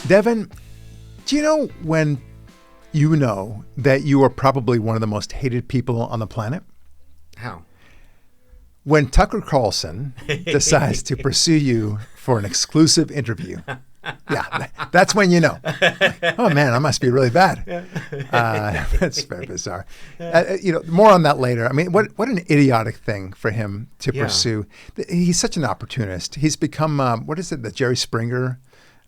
Devin, do you know when you know that you are probably one of the most hated people on the planet? How? When Tucker Carlson decides to pursue you for an exclusive interview. Yeah, that's when you know. Oh, man, I must be really bad. That's very bizarre. More on that later. I mean, what an idiotic thing for him to pursue. He's such an opportunist. He's become, the Jerry Springer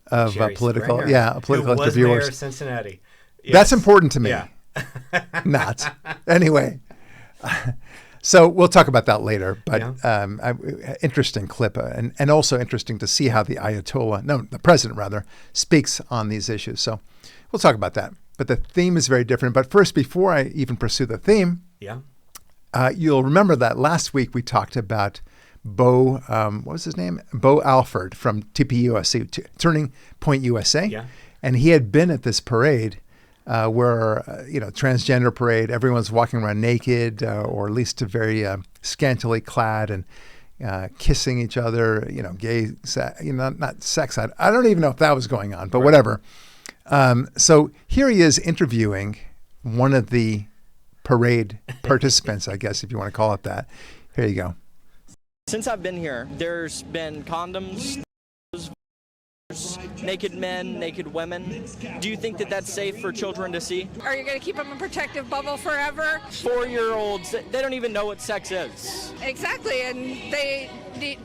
of political, Springer. political Who was interviewers. mayor of Cincinnati. Yes. That's important to me. Yeah. Not. Anyway. So we'll talk about that later, but interesting clip and also interesting to see how the president rather, speaks on these issues. So we'll talk about that. But the theme is very different. But first, before I even pursue the theme, you'll remember that last week we talked about Bo, what was his name? Bo Alford from TPUSA, Turning Point USA. Yeah. And he had been at this parade where, transgender parade, everyone's walking around naked or at least very scantily clad and kissing each other, gay, not sex. I don't even know if that was going on, but whatever. So here he is interviewing one of the parade participants, I guess, if you want to call it that. Here you go. Since I've been here, there's been condoms, naked men, naked women. Do you think that that's safe for children to see? Are you going to keep them in a protective bubble forever? 4-year-olds, they don't even know what sex is. Exactly, and they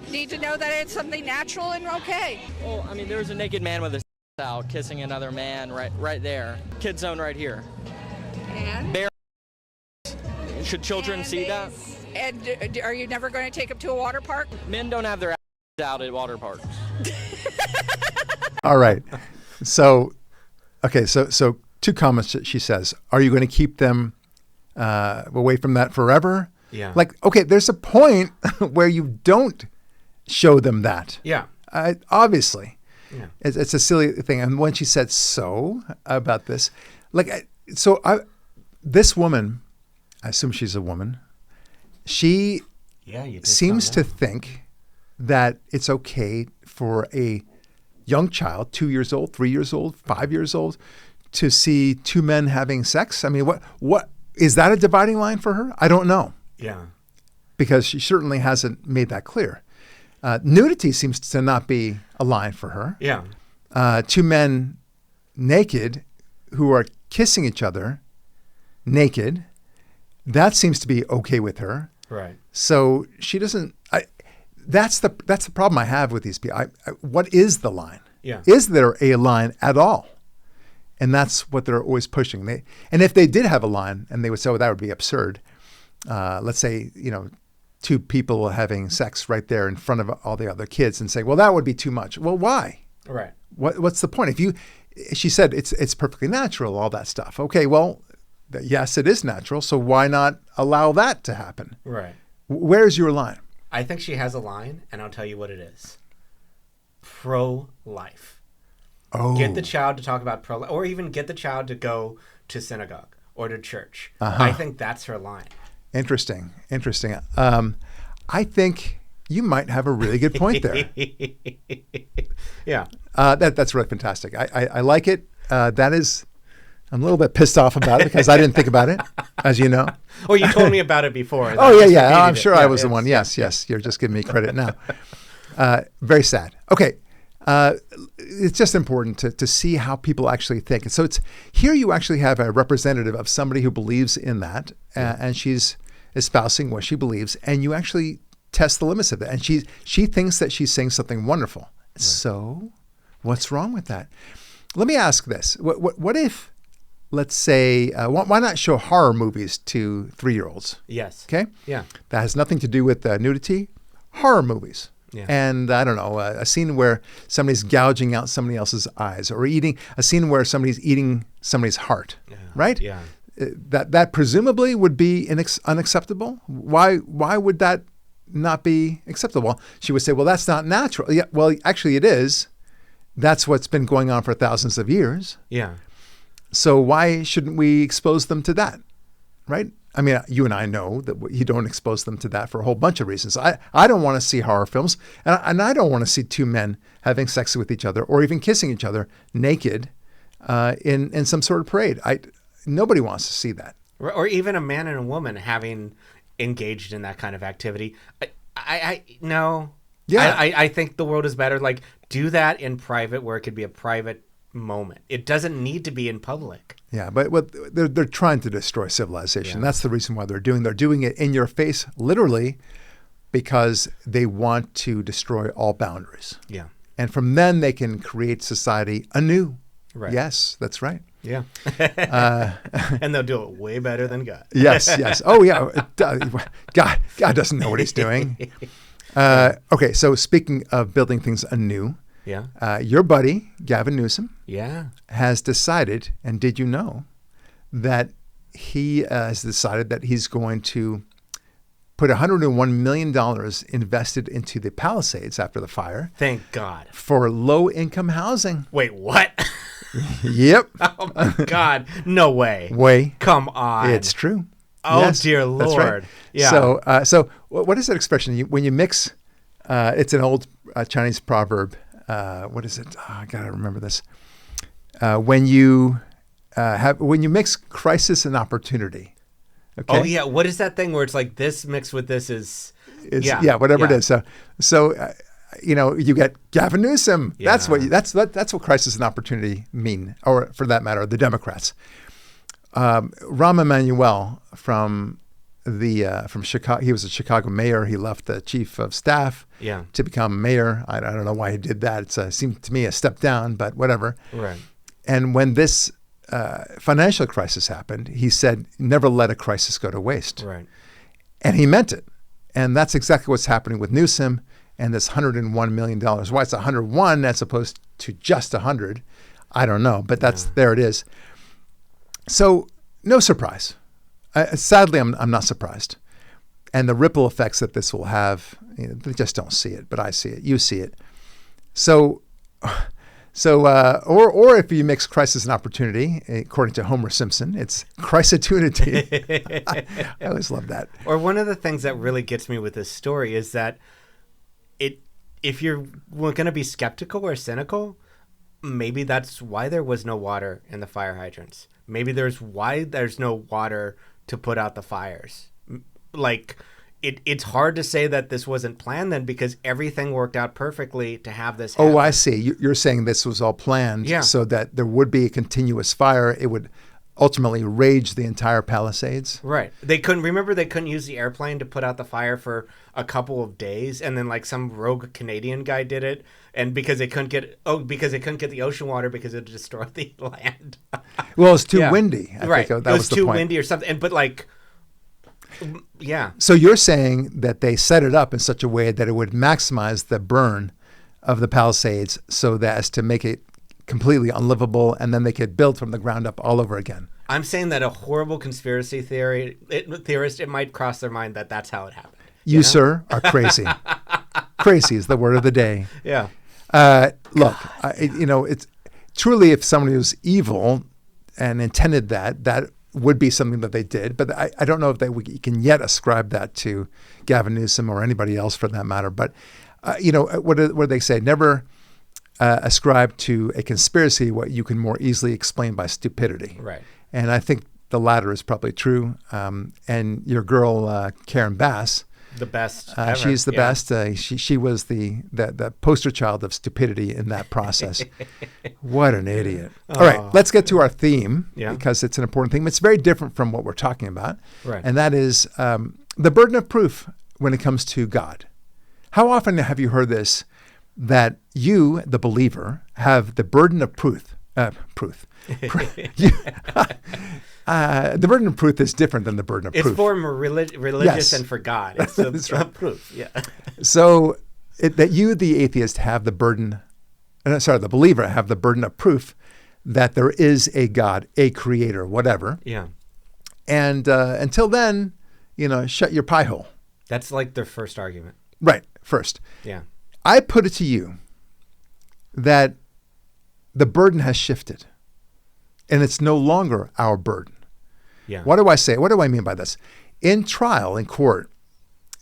need to know that it's something natural and okay. Well, I mean, there's a naked man with his out kissing another man right there. Kid zone right here. And? Bare. Should children see that? And are you never going to take them to a water park? Men don't have their ass out at water parks. All right. So two comments that she says. Are you going to keep them away from that forever? Yeah. Like, okay, there's a point where you don't show them that. Yeah. Obviously. Yeah. It's a silly thing. And when she said so about this, this woman, I assume she's a woman, she seems to think that it's okay for a young child, 2 years old, 3 years old, 5 years old, to see two men having sex. I mean, what is that a dividing line for her? I don't know. Yeah. Because she certainly hasn't made that clear. Nudity seems to not be a line for her. Yeah. Two men naked who are kissing each other naked, that seems to be okay with her. Right. So she doesn't. That's the problem I have with these people. What is the line? Yeah. Is there a line at all? And that's what they're always pushing. And if they did have a line, and they would say, "Oh, that would be absurd." Let's say two people having sex right there in front of all the other kids, and say, "Well, that would be too much." Well, why? Right. What's the point? She said it's perfectly natural, all that stuff. Okay, well, yes, it is natural. So why not allow that to happen? Right. Where's your line? I think she has a line, and I'll tell you what it is. Pro-life. Oh. Get the child to talk about pro-life, or even get the child to go to synagogue or to church. I think that's her line. Interesting. I think you might have a really good point there. Yeah. That's really fantastic. I like it. I'm a little bit pissed off about it because I didn't think about it, as you know. Well, you told me about it before. Oh, yeah. I'm sure I was the one. Yes. You're just giving me credit now. Very sad. Okay. It's just important to see how people actually think. And so here you actually have a representative of somebody who believes in that, and she's espousing what she believes, and you actually test the limits of that. And she thinks that she's saying something wonderful. Right. So what's wrong with that? Let me ask this. What if, let's say, why not show horror movies to 3-year-olds? Yes. Okay? Yeah. That has nothing to do with nudity. Horror movies. Yeah. And I don't know, a scene where somebody's gouging out somebody else's eyes, or a scene where somebody's eating somebody's heart, right? Yeah. That presumably would be unacceptable. Why would that not be acceptable? She would say, well, that's not natural. Yeah, well, actually it is. That's what's been going on for thousands of years. Yeah. So why shouldn't we expose them to that, right? I mean, you and I know that you don't expose them to that for a whole bunch of reasons. I don't want to see horror films, and I don't want to see two men having sex with each other or even kissing each other naked in some sort of parade. Nobody wants to see that. Or even a man and a woman having engaged in that kind of activity. No. Yeah. I think the world is better. Like, do that in private where it could be a private moment. It doesn't need to be in public. Yeah, but they're trying to destroy civilization. Yeah. That's the reason why they're doing it in your face, literally, because they want to destroy all boundaries. Yeah. And from then they can create society anew. Right. Yes, that's right. Yeah. And they'll do it way better than God. Yes. Oh, yeah. God doesn't know what he's doing. Okay, so speaking of building things anew, Yeah. your buddy, Gavin Newsom, Yeah. has decided, and did you know, that he has decided that he's going to put $101 million invested into the Palisades after the fire Thank God. for low-income housing. Wait, what? Yep. Oh my God. No way. Way. Come on. It's true. Oh, Yes, dear that's right. Lord. Yeah. So what is that expression? When you mix, it's an old Chinese proverb. What is it? Oh, I gotta remember this. When you mix crisis and opportunity. Okay. Oh, yeah. What is that thing where it's like this mixed with this is whatever it is. So you get Gavin Newsom. Yeah. That's what crisis and opportunity mean, or for that matter, the Democrats. Rahm Emanuel from Chicago. He was a Chicago mayor. He left the chief of staff to become mayor. I don't know why he did that. It seemed to me a step down, but whatever. Right. And when this financial crisis happened, he said, "Never let a crisis go to waste." Right. And he meant it. And that's exactly what's happening with Newsom and this $101 million. Why it's 101 as opposed to just 100, I don't know. But there it is. So no surprise. Sadly, I'm not surprised. And the ripple effects that this will have, they just don't see it, but I see it. You see it. So if you mix crisis and opportunity, according to Homer Simpson, it's crisatunity. I always love that. Or one of the things that really gets me with this story is that if you're going to be skeptical or cynical, maybe that's why there was no water in the fire hydrants. Maybe there's no water to put out the fires. Like, it's hard to say that this wasn't planned then, because everything worked out perfectly to have this happen. Oh, I see. You're saying this was all planned so that there would be a continuous fire. It would ultimately rage the entire Palisades. Right. They couldn't use the airplane to put out the fire for a couple of days, and then like some rogue Canadian guy did it, and because they couldn't get the ocean water because it destroyed the land. Well, it's too windy. I right. think It was too windy or something. But like, yeah. So you're saying that they set it up in such a way that it would maximize the burn of the Palisades so that as to make it completely unlivable, and then they could build from the ground up all over again. I'm saying that a horrible conspiracy theorist, it might cross their mind that that's how it happened. You, sir, are crazy. Crazy is the word of the day. Yeah. Look, it's truly, if somebody was evil and intended that would be something that they did. But I don't know if we can yet ascribe that to Gavin Newsom or anybody else for that matter. But, what do they say? Never ascribe to a conspiracy what you can more easily explain by stupidity. Right. And I think the latter is probably true. And your girl, Karen Bass, the best ever. She's the best. She was the poster child of stupidity in that process. What an idiot. All right, let's get to our theme because it's an important theme. It's very different from what we're talking about. Right. And that is the burden of proof when it comes to God. How often have you heard this, that you, the believer, have the burden of proof? The burden of proof is different than the burden of proof. It's for religious and for God. It's the proof. Yeah. So that you, the atheist, have the burden. The believer have the burden of proof that there is a God, a creator, whatever. Yeah. And until then, shut your pie hole. That's like their first argument. Right. First. Yeah. I put it to you that the burden has shifted, and it's no longer our burden. Yeah. What do I say? What do I mean by this? In trial, in court,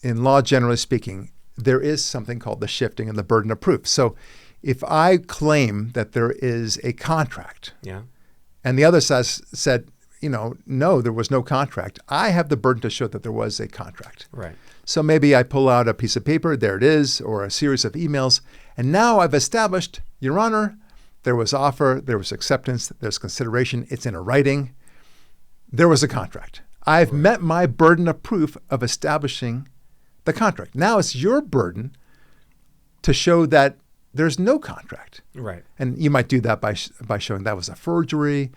in law generally speaking, there is something called the shifting and the burden of proof. So if I claim that there is a contract Yeah. and the other said, no, there was no contract, I have the burden to show that there was a contract. Right. So maybe I pull out a piece of paper, there it is, or a series of emails, and now I've established, Your Honor, there was offer, there was acceptance, there's consideration, it's in a writing, there was a contract. I've met my burden of proof of establishing the contract. Now it's your burden to show that there's no contract. Right. And you might do that by showing that was a forgery,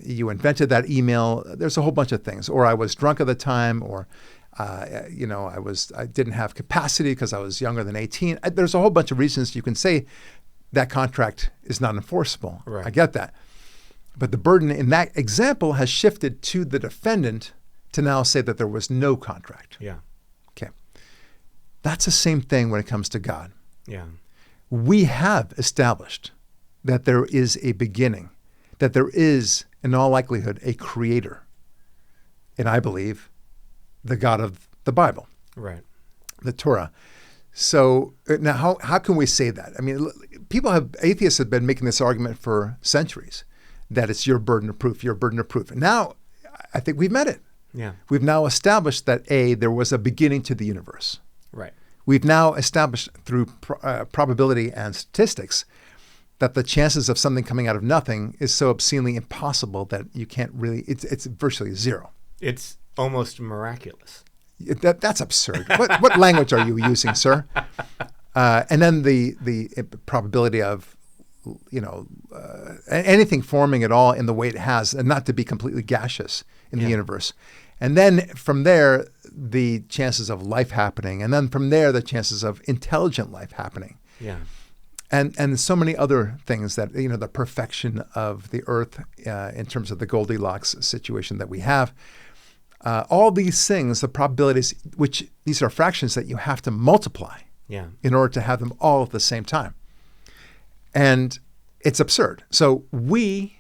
you invented that email, there's a whole bunch of things, or I was drunk at the time, or I didn't have capacity because I was younger than 18. There's a whole bunch of reasons you can say that contract is not enforceable. Right. I get that. But the burden in that example has shifted to the defendant to now say that there was no contract. Yeah. Okay. That's the same thing when it comes to God. Yeah. We have established that there is a beginning, that there is, in all likelihood, a creator. And I believe the God of the Bible, Right. the Torah. So now how can we say that? I mean, atheists have been making this argument for centuries, that it's your burden of proof, your burden of proof. And now I think we've met it. Yeah. We've now established that there was a beginning to the universe. Right. We've now established through probability and statistics that the chances of something coming out of nothing is so obscenely impossible that you can't really, it's virtually zero. It's almost miraculous. That's absurd. What language are you using, sir? And then the probability of, anything forming at all in the way it has, and not to be completely gaseous in the universe. And then from there, the chances of life happening. And then from there, the chances of intelligent life happening. Yeah. And so many other things that, the perfection of the earth in terms of the Goldilocks situation that we have. All these things, the probabilities, which these are fractions that you have to multiply in order to have them all at the same time. And it's absurd. So we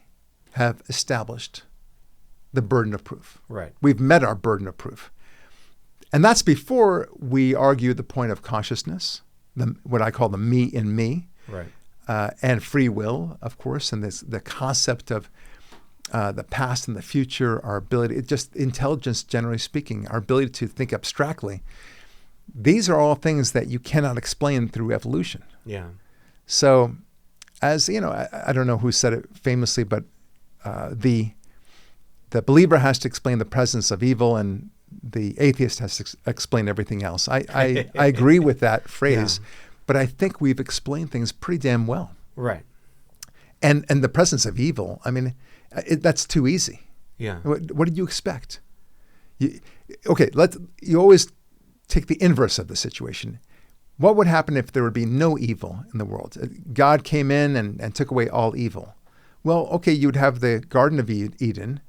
have established the burden of proof. Right. We've met our burden of proof. And that's before we argue the point of consciousness, what I call the me in me, Right. And free will, of course, and the concept of the past and the future, our ability, just intelligence, generally speaking, our ability to think abstractly. These are all things that you cannot explain through evolution. Yeah. So, as I don't know who said it famously, but the believer has to explain the presence of evil, and the atheist has to explain everything else. I agree with that phrase, but I think we've explained things pretty damn well. Right. And the presence of evil, I mean, that's too easy. Yeah. What did you expect? You always take the inverse of the situation. What would happen if there would be no evil in the world? God came in and took away all evil. Well, okay, you'd have the Garden of Eden.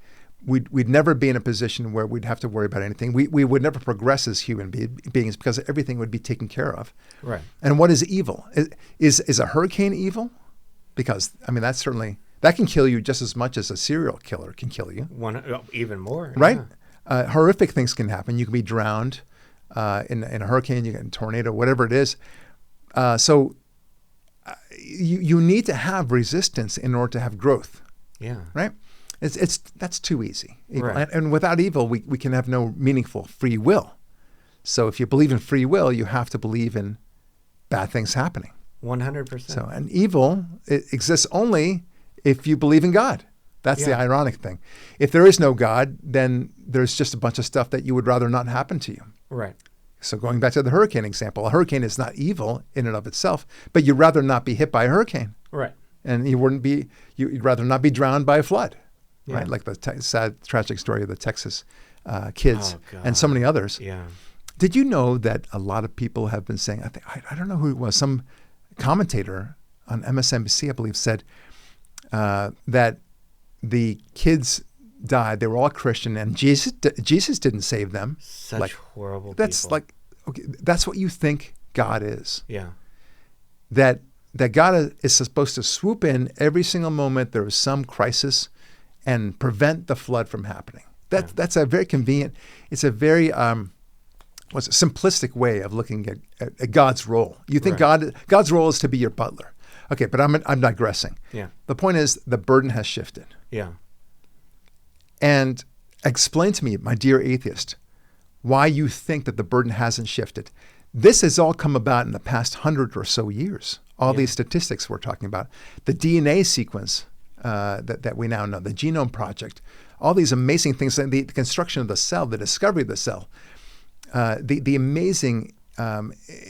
We'd never be in a position where we'd have to worry about anything. We would never progress as human beings because everything would be taken care of. Right. And what is evil? Is a hurricane evil? Because, I mean, that can kill you just as much as a serial killer can kill you. Even more. Right? Yeah. Horrific things can happen. You can be drowned in a hurricane, you get a tornado, whatever it is. So you need to have resistance in order to have growth. Yeah. Right? That's too easy. Right. And without evil, we can have no meaningful free will. So if you believe in free will, you have to believe in bad things happening. 100%. So, and evil, it exists only if you believe in God. That's the ironic thing. If there is no God, then there's just a bunch of stuff that you would rather not happen to you. Right. So going back to the hurricane example, a hurricane is not evil in and of itself, but you'd rather not be hit by a hurricane. Right. And you'd rather not be drowned by a flood. Yeah. Right? Like the sad, tragic story of the Texas kids and so many others. Yeah. Did you know that a lot of people have been saying, I don't know who it was, some commentator on MSNBC, I believe, said that the kids died, they were all Christian, and Jesus didn't save them. Such horrible that's people. That's what you think God is. Yeah. That God is supposed to swoop in every single moment there is some crisis and prevent the flood from happening. That's a very convenient. It's a very simplistic way of looking at God's role. You think God's role is to be your butler. Okay, but I'm digressing. Yeah. The point is the burden has shifted. Yeah. And explain to me, my dear atheist, why you think that the burden hasn't shifted. This has all come about in the past 100 or so years. All these statistics we're talking about, the DNA sequence that we now know, the Genome Project, all these amazing things, the construction of the cell, the discovery of the cell, the amazing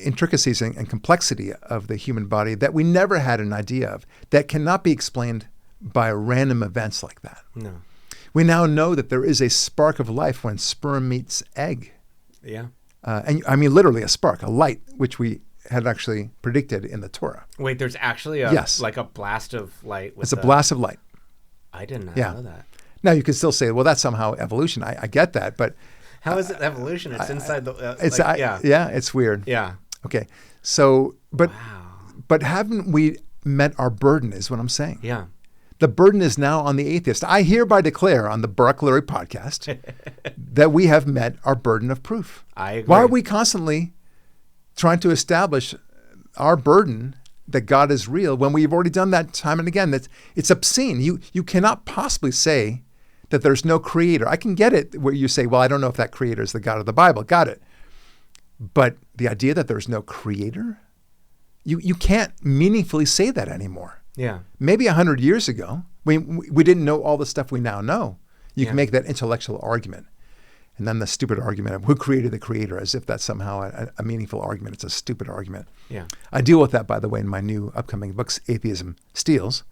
intricacies and complexity of the human body that we never had an idea of, that cannot be explained by random events like that. No. We now know that there is a spark of life when sperm meets egg. Yeah. And I mean literally a spark, a light, which we had actually predicted in the Torah. Wait, there's actually like a blast of light. It's a blast of light. I did not know that. Now you can still say, well, that's somehow evolution. I get that, but how is it evolution? It's inside the. It's weird. Yeah. Okay. So, but Wow. but haven't we met our burden? Is what I'm saying. Yeah. The burden is now on the atheist. I hereby declare on the Barak Lurie podcast that we have met our burden of proof. I agree. Why are we constantly trying to establish our burden that God is real when we've already done that time and again? It's obscene. You cannot possibly say that there's no creator. I can get it where you say, well, I don't know if that creator is the God of the Bible. Got it. But the idea that there's no creator, you can't meaningfully say that anymore. Yeah. Maybe 100 years ago, we didn't know all the stuff we now know. You can make that intellectual argument. And then the stupid argument of who created the creator, as if that's somehow a meaningful argument. It's a stupid argument. Yeah. I deal with that, by the way, in my new upcoming books, Atheism Steals.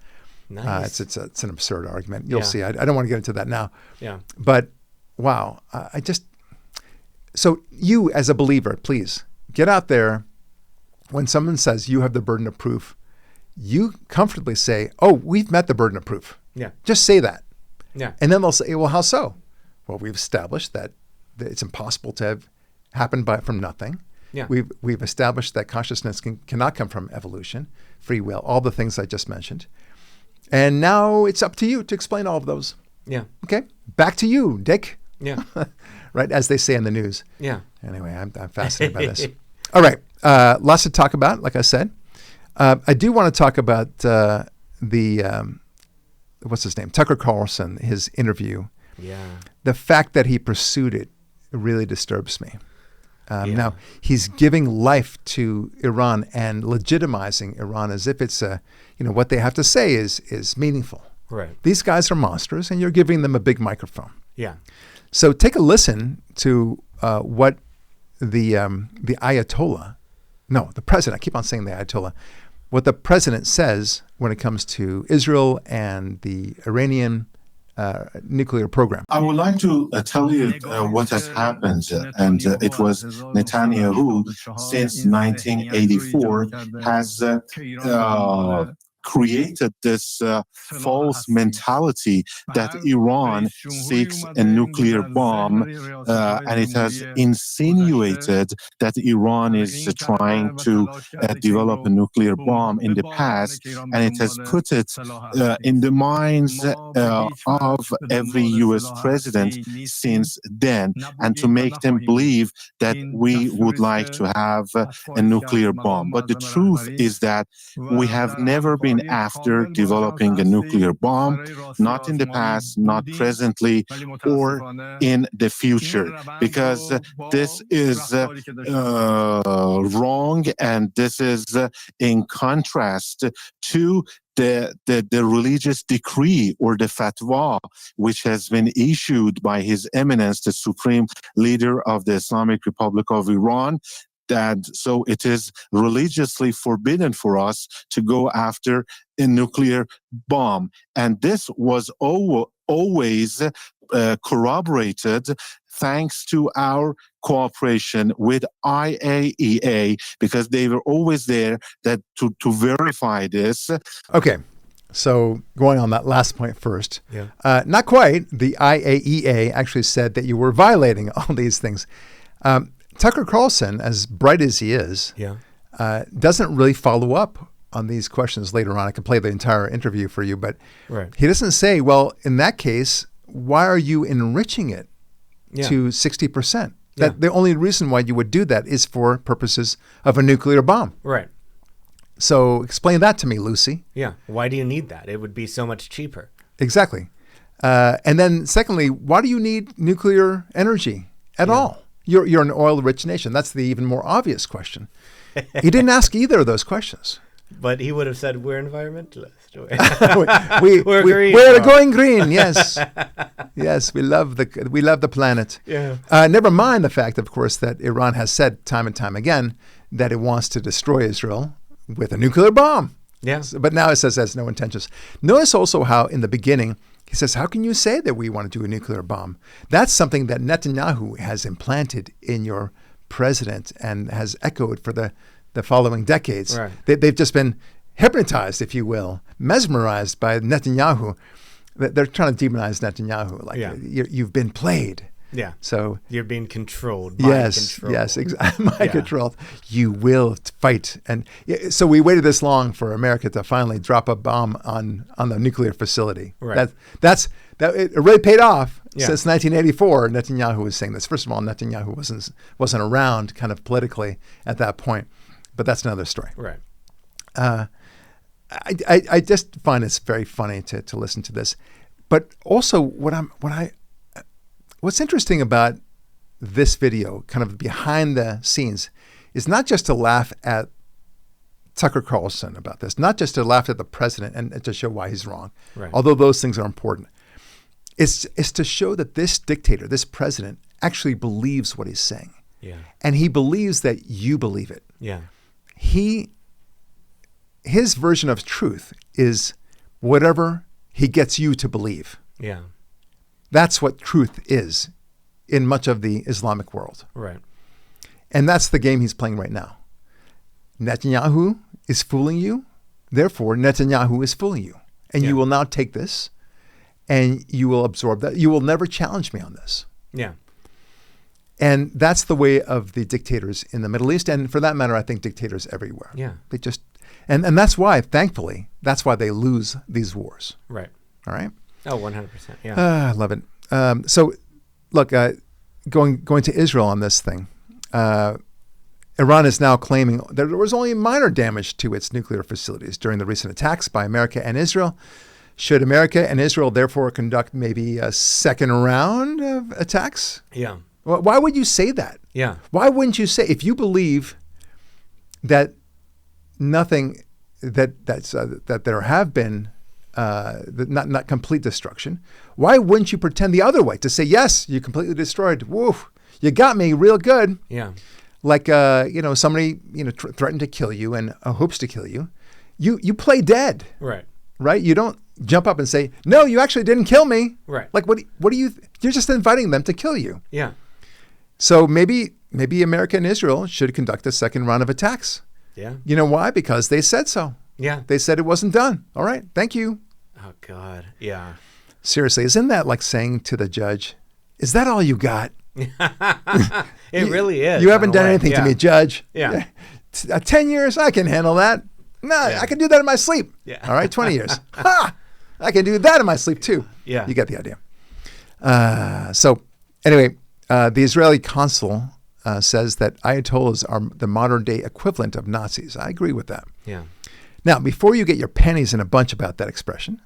Nice. It's an absurd argument. You'll see. I don't want to get into that now. Yeah. But wow, so you as a believer, please get out there. When someone says you have the burden of proof, you comfortably say, oh, we've met the burden of proof. Yeah. Just say that. Yeah. And then they'll say, well, how so? Well, we've established that it's impossible to have happened from nothing. Yeah. We've established that consciousness cannot come from evolution, free will, all the things I just mentioned. And now it's up to you to explain all of those. Yeah. Okay? Back to you, Dick. Yeah. Right? As they say in the news. Yeah. Anyway, I'm fascinated by this. All right. Lots to talk about, like I said. I do want to talk about what's his name? Tucker Carlson, his interview. Yeah. The fact that he pursued it really disturbs me. Now, he's giving life to Iran and legitimizing Iran as if it's what they have to say is meaningful. Right. These guys are monsters, and you're giving them a big microphone. Yeah. So take a listen to what the Ayatollah, no, the president, I keep on saying the Ayatollah, what the president says when it comes to Israel and the Iranian nuclear program. I would like to tell you what has happened, and it was Netanyahu since 1984 has created this false mentality that Iran seeks a nuclear bomb, and it has insinuated that Iran is trying to develop a nuclear bomb in the past, and it has put it in the minds of every U.S. president since then, and to make them believe that we would like to have a nuclear bomb. But the truth is that we have never been after developing a nuclear bomb, not in the past, not presently, or in the future, because this is wrong, and this is in contrast to the religious decree or the fatwa, which has been issued by His Eminence, the Supreme Leader of the Islamic Republic of Iran, that so it is religiously forbidden for us to go after a nuclear bomb. And this was always corroborated thanks to our cooperation with IAEA, because they were always there to verify this. Okay. So going on that last point first, Yeah. Not quite. The IAEA actually said that you were violating all these things. Tucker Carlson, as bright as he is, doesn't really follow up on these questions later on. I can play the entire interview for you, but Right. he doesn't say, well, in that case, why are you enriching it to 60%? That the only reason why you would do that is for purposes of a nuclear bomb. Right. So explain that to me, Lucy. Yeah. Why do you need that? It would be so much cheaper. Exactly. And then secondly, why do you need nuclear energy at all? You're an oil-rich nation. That's the even more obvious question. He didn't ask either of those questions. But he would have said, we're environmentalists. We're going green. Yes. Yes, we love the planet. Yeah. Never mind the fact, of course, that Iran has said time and time again that it wants to destroy Israel with a nuclear bomb. Yeah. But now it says it has no intentions. Notice also how in the beginning he says, how can you say that we want to do a nuclear bomb? That's something that Netanyahu has implanted in your president and has echoed for the following decades. Right. They've just been hypnotized, if you will, mesmerized by Netanyahu. They're trying to demonize Netanyahu. Like you've been played. Yeah. So you're being controlled. Yes, exactly. Mind controlled. You will fight, and so we waited this long for America to finally drop a bomb on the nuclear facility. Right. That it really paid off. Since 1984, Netanyahu was saying this. First of all, Netanyahu wasn't around, kind of politically at that point, but that's another story. Right. I just find it's very funny to listen to this, but also what's interesting about this video, kind of behind the scenes, is not just to laugh at Tucker Carlson about this, not just to laugh at the president and to show why he's wrong, although those things are important. It's to show that this dictator, this president, actually believes what he's saying. Yeah. And he believes that you believe it. Yeah. His version of truth is whatever he gets you to believe. Yeah. That's what truth is in much of the Islamic world. Right. And that's the game he's playing right now. Netanyahu is fooling you. Therefore, Netanyahu is fooling you. And you will now take this and you will absorb that. You will never challenge me on this. Yeah. And that's the way of the dictators in the Middle East. And for that matter, I think dictators everywhere. Yeah. They just, and that's why, thankfully, that's why they lose these wars. Right. All right. Oh, 100%. Yeah. I love it. So, look, going to Israel on this thing, Iran is now claiming that there was only minor damage to its nuclear facilities during the recent attacks by America and Israel. Should America and Israel therefore conduct maybe a second round of attacks? Yeah. Well, why would you say that? Yeah. Why wouldn't you say, if you believe that nothing, that there have been not complete destruction, why wouldn't you pretend the other way to say, yes, you completely destroyed, woo, you got me real good. Yeah. Like, somebody, threatened to kill you and hopes to kill you. You play dead. Right. Right? You don't jump up and say, no, you actually didn't kill me. Right. Like, what do you, you're just inviting them to kill you. Yeah. So maybe America and Israel should conduct a second round of attacks. Yeah. You know why? Because they said so. Yeah. They said it wasn't done. All right. Thank you. Oh, God. Yeah. Seriously, isn't that like saying to the judge, is that all you got? It really is. You haven't done anything to me, Judge. Yeah. 10 years, I can handle that. No, I can do that in my sleep. Yeah. All right, 20 years. Ha! I can do that in my sleep too. Yeah. You get the idea. So anyway, the Israeli consul says that Ayatollahs are the modern day equivalent of Nazis. I agree with that. Yeah. Now, before you get your panties in a bunch about that expression,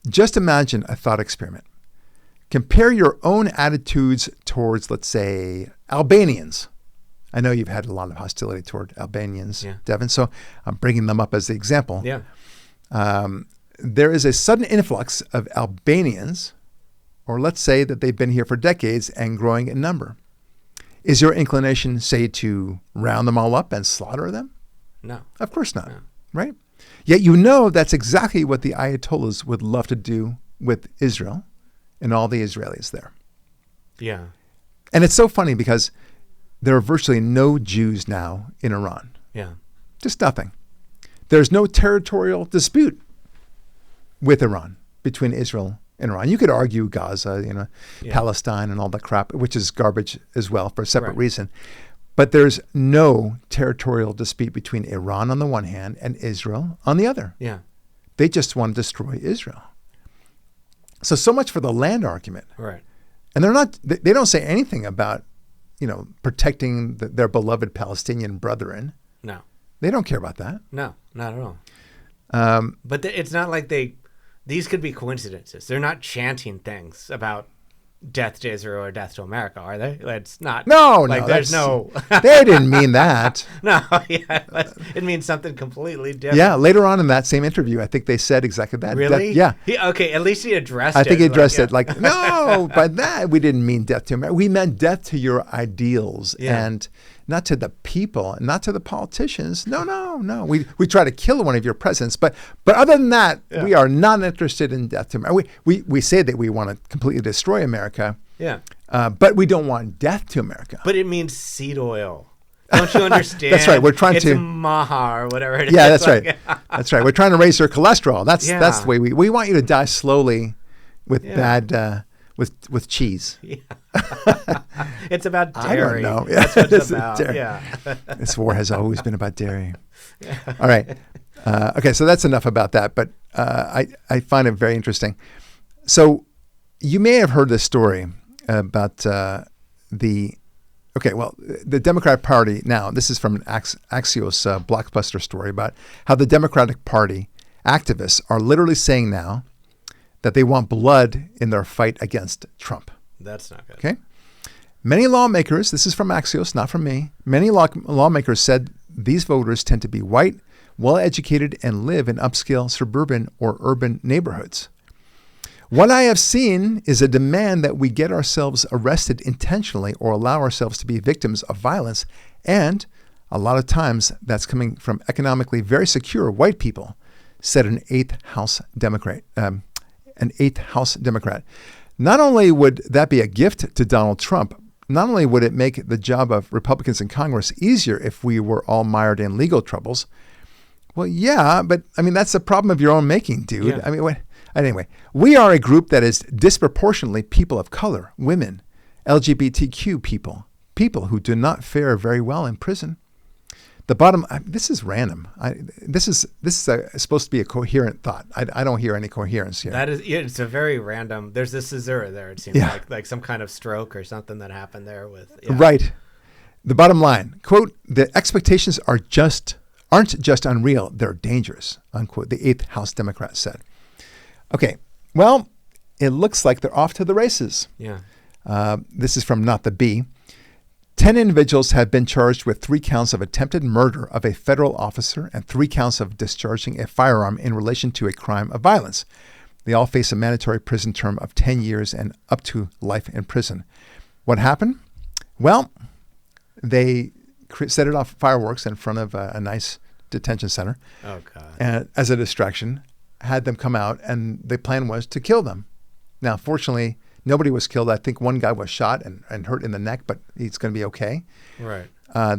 just imagine a thought experiment. Compare your own attitudes towards, let's say, Albanians. I know you've had a lot of hostility toward Albanians, Devin, so I'm bringing them up as the example. Yeah. There is a sudden influx of Albanians, or let's say that they've been here for decades and growing in number. Is your inclination, say, to round them all up and slaughter them? No. Of course not, right? Yet you know that's exactly what the Ayatollahs would love to do with Israel and all the Israelis there. Yeah. And it's so funny because there are virtually no Jews now in Iran. Yeah. Just nothing. There's no territorial dispute with Iran, between Israel and Iran. You could argue Gaza, Palestine and all that crap, which is garbage as well for a separate reason. But there's no territorial dispute between Iran on the one hand and Israel on the other. Yeah. They just want to destroy Israel. So much for the land argument. Right. And they don't say anything about, protecting their beloved Palestinian brethren. No. They don't care about that. No, not at all. But it's not like these could be coincidences. They're not chanting things about death to Israel or death to America, are they? It's not. No, there's no. They didn't mean that. No, yeah, it means something completely different. Yeah, later on in that same interview, I think they said exactly that. Really? Yeah. Okay, at least he addressed it. I think he addressed it like, no, by that we didn't mean death to America. We meant death to your ideals and not to the people and not to the politicians. No. We try to kill one of your presidents, but other than that, we are not interested in death to America. We say that we want to completely destroy America. Yeah. But we don't want death to America. But it means seed oil. Don't you understand? That's right. We're trying it's to maha or whatever it is. Yeah, that's right. That's right. We're trying to raise your cholesterol. That's the way we want you to die slowly with bad with cheese. Yeah. It's about dairy. I don't know. That's what it's about. Dairy. Yeah. This war has always been about dairy. All right. Okay, so that's enough about that. But I find it very interesting. So you may have heard this story about the Democratic Party. Now, this is from an Axios blockbuster story about how the Democratic Party activists are literally saying now that they want blood in their fight against Trump. That's not good. Okay. Many lawmakers, this is from Axios, not from me, many lawmakers said these voters tend to be white, well-educated, and live in upscale suburban or urban neighborhoods. What I have seen is a demand that we get ourselves arrested intentionally or allow ourselves to be victims of violence, and a lot of times that's coming from economically very secure white people, said an 8th House Democrat. Not only would that be a gift to Donald Trump, not only would it make the job of Republicans in Congress easier if we were all mired in legal troubles. Well, yeah, but I mean, that's the problem of your own making, dude. Yeah. I mean, anyway, we are a group that is disproportionately people of color, women, LGBTQ people who do not fare very well in prison. The bottom, this is random. This is supposed to be a coherent thought. I don't hear any coherence here. That is, it's a very random. There's a caesura there. It seems like some kind of stroke or something that happened there with. Yeah. Right. The bottom line, quote, the expectations aren't just unreal, they're dangerous, unquote, the 8th House Democrat said. Okay, well, it looks like they're off to the races. Yeah. This is from Not the Bee. 10 individuals have been charged with 3 counts of attempted murder of a federal officer and 3 counts of discharging a firearm in relation to a crime of violence. They all face a mandatory prison term of 10 years and up to life in prison. What happened? Well, they set it off fireworks in front of a nice detention center. Oh, God. And as a distraction, had them come out, and the plan was to kill them. Now, fortunately, nobody was killed. I think one guy was shot and hurt in the neck, but he's going to be okay. Right.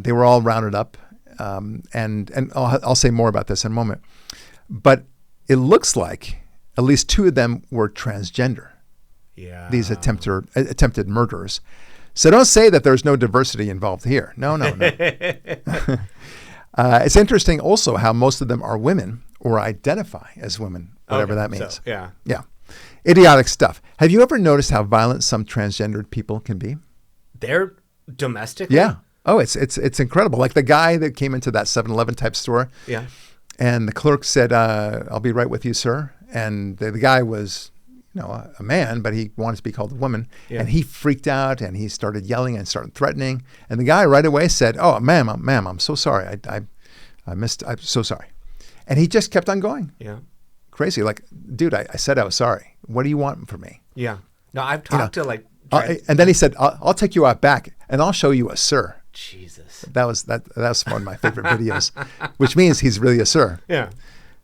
They were all rounded up, and I'll say more about this in a moment. But it looks like at least 2 of them were transgender. Yeah. These attempted murderers. So don't say that there's no diversity involved here. No. It's interesting also how most of them are women or identify as women, whatever that means. So, yeah. Yeah. Idiotic stuff. Have you ever noticed how violent some transgendered people can be? They're domestically? Yeah. Oh, it's incredible. Like the guy that came into that 7-Eleven type store. Yeah. And the clerk said, I'll be right with you, sir. And the guy was, a man, but he wanted to be called a woman. Yeah. And he freaked out and he started yelling and started threatening. And the guy right away said, oh, ma'am, I'm so sorry. I'm so sorry. And he just kept on going. Yeah. Crazy. Like, dude, I said I was sorry. What do you want from me? Yeah. No, I've talked to like. And then he said, I'll take you out back and I'll show you a sir. Jesus. That was one of my favorite videos, which means he's really a sir. Yeah.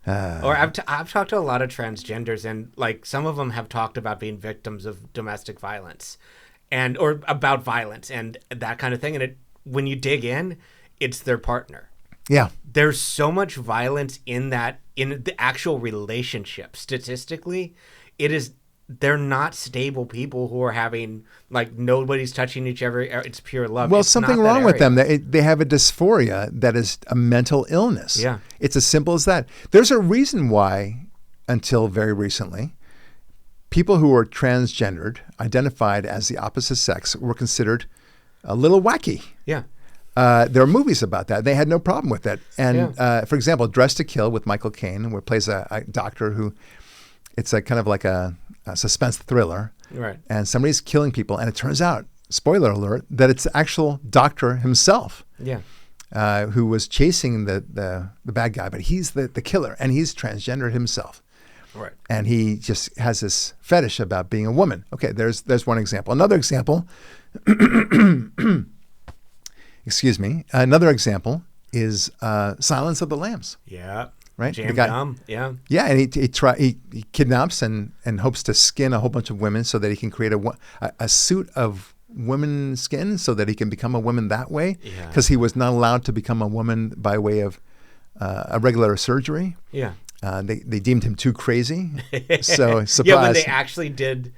Or I've talked to a lot of transgenders, and like some of them have talked about being victims of domestic violence, or about violence and that kind of thing. And when you dig in, it's their partner. Yeah. There's so much violence in the actual relationship. Statistically, they're not stable people who are having, like, nobody's touching each other. It's pure love. Well, something wrong with them. They have a dysphoria that is a mental illness. Yeah. It's as simple as that. There's a reason why, until very recently, people who were transgendered, identified as the opposite sex, were considered a little wacky. Yeah. There are movies about that. They had no problem with it. And for example, Dress to Kill with Michael Caine, where plays a doctor who, it's a kind of like a suspense thriller. Right. And somebody's killing people, and it turns out, spoiler alert, that it's the actual doctor himself. Yeah. Who was chasing the bad guy, but he's the killer, and he's transgendered himself. Right. And he just has this fetish about being a woman. Okay, there's one example. Another example, excuse me. Another example is Silence of the Lambs. Yeah. Right. Jam Dumb. Yeah. Yeah, and he kidnaps and hopes to skin a whole bunch of women so that he can create a suit of women skin so that he can become a woman that way. Yeah. Because he was not allowed to become a woman by way of a regular surgery. Yeah. They deemed him too crazy. So surprise. Yeah, when they actually did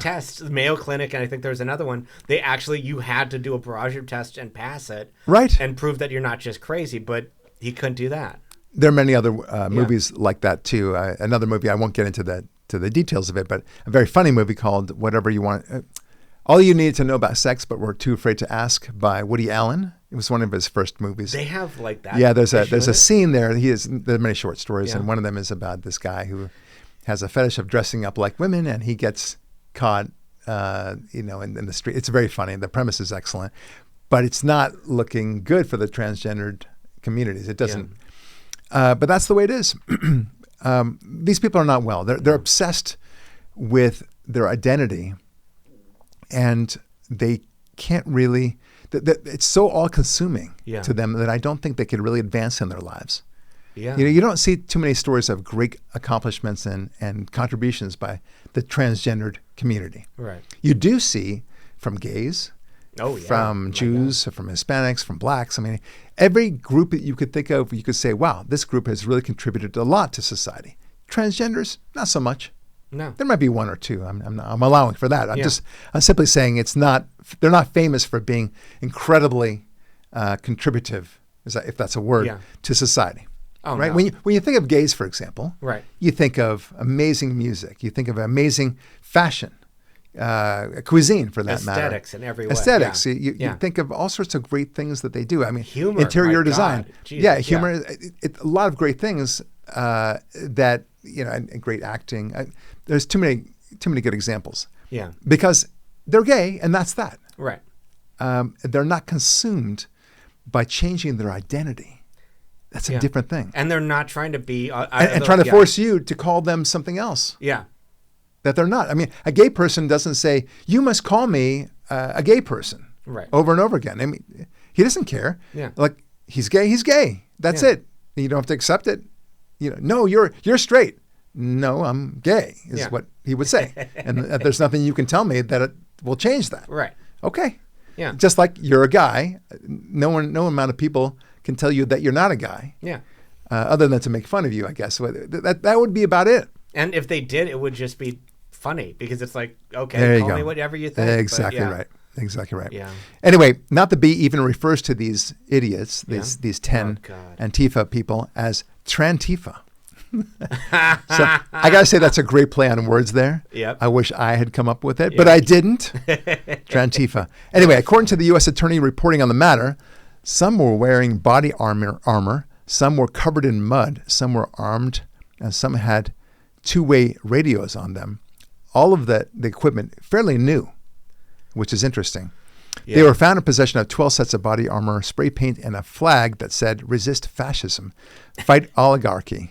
tests, the Mayo Clinic, and I think there was another one, you had to do a Barrage test and pass it. Right. And prove that you're not just crazy, but he couldn't do that. There are many other movies like that too. Another movie, I won't get into the details of it, but a very funny movie called Whatever You Want. All You Needed to Know About Sex, But Were Too Afraid to Ask by Woody Allen. It was one of his first movies. They have like that. Yeah, there's a scene there. There are many short stories, Yeah. and one of them is about this guy who has a fetish of dressing up like women, and he gets caught, in the street. It's very funny. The premise is excellent, but it's not looking good for the transgendered communities. It doesn't. Yeah. But that's the way it is. These people are not well. They're obsessed with their identity, and they can't really. It's so all-consuming to them that I don't think they could really advance in their lives. Yeah. You don't see too many stories of great accomplishments and contributions by the transgendered community. Right. You do see from gays, from Jews, from Hispanics, from blacks. I mean, every group that you could think of, you could say, wow, this group has really contributed a lot to society. Transgenders, not so much. No. There might be one or two. I'm allowing for that. I'm simply saying they're not famous for being incredibly contributive, if that's a word, to society. Oh, right. No. When you think of gays, for example, right, you think of amazing music. You think of amazing fashion, cuisine, for that matter. Aesthetics in every way. Aesthetics. You think of all sorts of great things that they do. I mean, humor, interior design. Jesus, yeah, humor. A lot of great things that and great acting. There's too many good examples. Yeah. Because they're gay, and that's that. Right. They're not consumed by changing their identity. That's a different thing. And they're not trying to be... and trying to force you to call them something else. Yeah. That they're not. I mean, a gay person doesn't say, you must call me a gay person. Right. Over and over again. I mean, he doesn't care. Yeah. Like, he's gay, he's gay. That's it. You don't have to accept it. No, you're straight. No, I'm gay, is what he would say. And there's nothing you can tell me that it will change that. Right. Okay. Yeah. Just like you're a guy, no amount of people can tell you that you're not a guy. Yeah. Other than to make fun of you, I guess. That would be about it. And if they did, it would just be funny because it's like, okay, call me whatever you think. Exactly right. Exactly right. Yeah. Anyway, not the B even refers to these idiots, these 10 Antifa people as Trantifa. So I got to say that's a great play on words there. Yep. I wish I had come up with it, but I didn't. Trantifa. Anyway, according to the U.S. attorney reporting on the matter, some were wearing body armor, some were covered in mud, some were armed, and some had two-way radios on them. All of the equipment fairly new, which is interesting. Yeah. They were found in possession of 12 sets of body armor, spray paint, and a flag that said, "Resist fascism, fight oligarchy."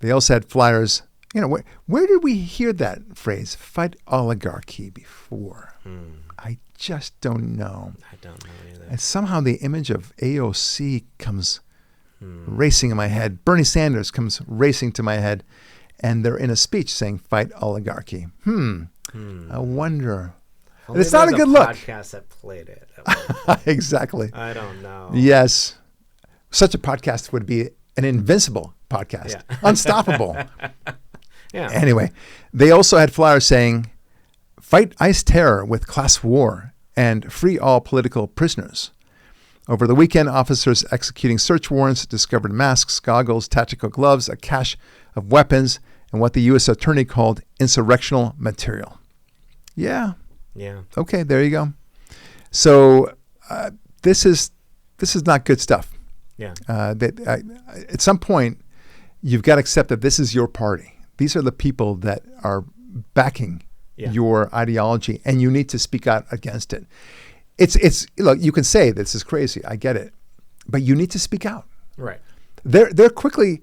They also had flyers. Where did we hear that phrase, "fight oligarchy," before? I just don't know. I don't know either. And somehow the image of AOC comes racing in my head. Bernie Sanders comes racing to my head. And they're in a speech saying, "Fight oligarchy." I wonder. Only it's not a good look. Podcast that played it. Exactly. I don't know. Yes. Such a podcast would be an invincible podcast. Yeah. Unstoppable. Yeah. Anyway, they also had flyers saying, "Fight ICE terror with class war and free all political prisoners." Over the weekend, officers executing search warrants discovered masks, goggles, tactical gloves, a cache of weapons, and what the U.S. attorney called insurrectional material. Yeah. Yeah. Okay, there you go. So this is not good stuff. Yeah. At some point, you've got to accept that this is your party. These are the people that are backing your ideology, and you need to speak out against it. It's look, you can say this is crazy. I get it, but you need to speak out. Right. They're quickly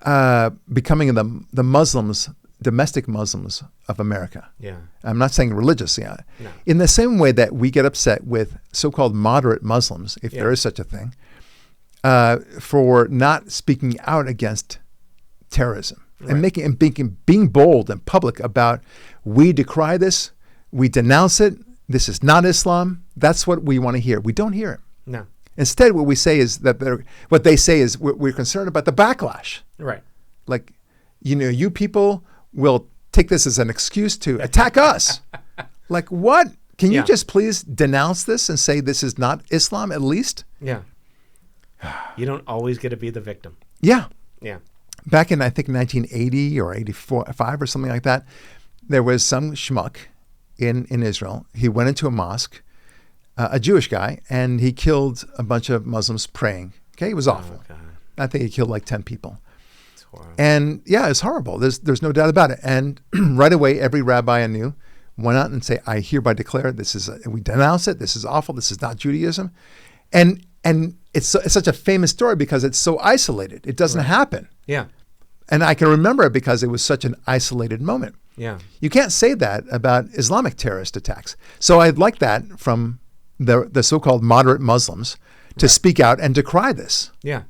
becoming the Muslims, domestic Muslims of America. Yeah. I'm not saying religiously. No. In the same way that we get upset with so-called moderate Muslims, if there is such a thing, for not speaking out against terrorism and being bold and public about, we decry this, we denounce it. This is not Islam. That's what we want to hear. We don't hear it. No. Instead, what we say is that we're concerned about the backlash. Right. Like, you people will take this as an excuse to attack us. Like, what? Can you just please denounce this and say this is not Islam at least? Yeah. You don't always get to be the victim. Yeah. Yeah. Back in, I think, 1980 or 85 or something like that, there was some schmuck in Israel. He went into a mosque, a Jewish guy, and he killed a bunch of Muslims praying. Okay, it was awful. God. I think he killed like 10 people. It's horrible. And yeah, it's horrible. There's no doubt about it. And right away, every rabbi I knew went out and say, I hereby declare we denounce it. This is awful. This is not Judaism. And it's such a famous story because it's so isolated. It doesn't happen. Yeah. And I can remember it because it was such an isolated moment. Yeah. You can't say that about Islamic terrorist attacks. So I'd like that from the so-called moderate Muslims to speak out and decry this. Yeah.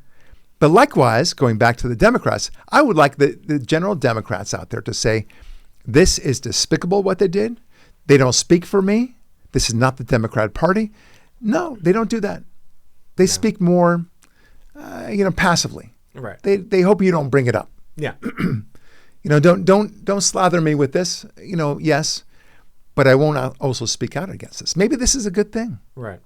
But likewise, going back to the Democrats, I would like the general Democrats out there to say, this is despicable what they did. They don't speak for me. This is not the Democrat Party. No, they don't do that. They speak more, passively. Right. They hope you don't bring it up. Yeah. Don't slather me with this. Yes, but I won't also speak out against this. Maybe this is a good thing. Right.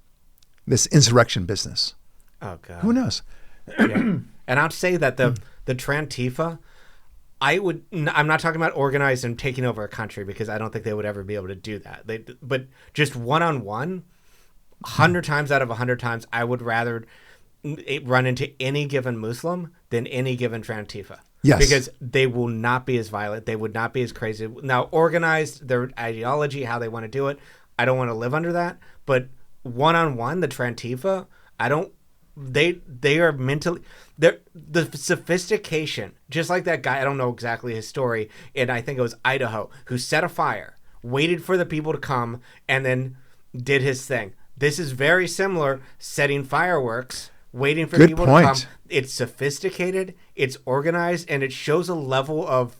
This insurrection business. Oh God. Who knows? Yeah. And I'd say that the Trantifa, I'm not talking about organized and taking over a country, because I don't think they would ever be able to do that. But just one-on-one, 100 times out of 100 times, I would rather run into any given Muslim than any given Trantifa. Yes. Because they will not be as violent. They would not be as crazy. Now, organized, their ideology, how they want to do it, I don't want to live under that. But one-on-one, the Trantifa, they are mentally, the sophistication, just like that guy, I don't know exactly his story, and I think it was Idaho, who set a fire, waited for the people to come, and then did his thing. This is very similar, setting fireworks, waiting for people to come. It's sophisticated, it's organized, and it shows a level of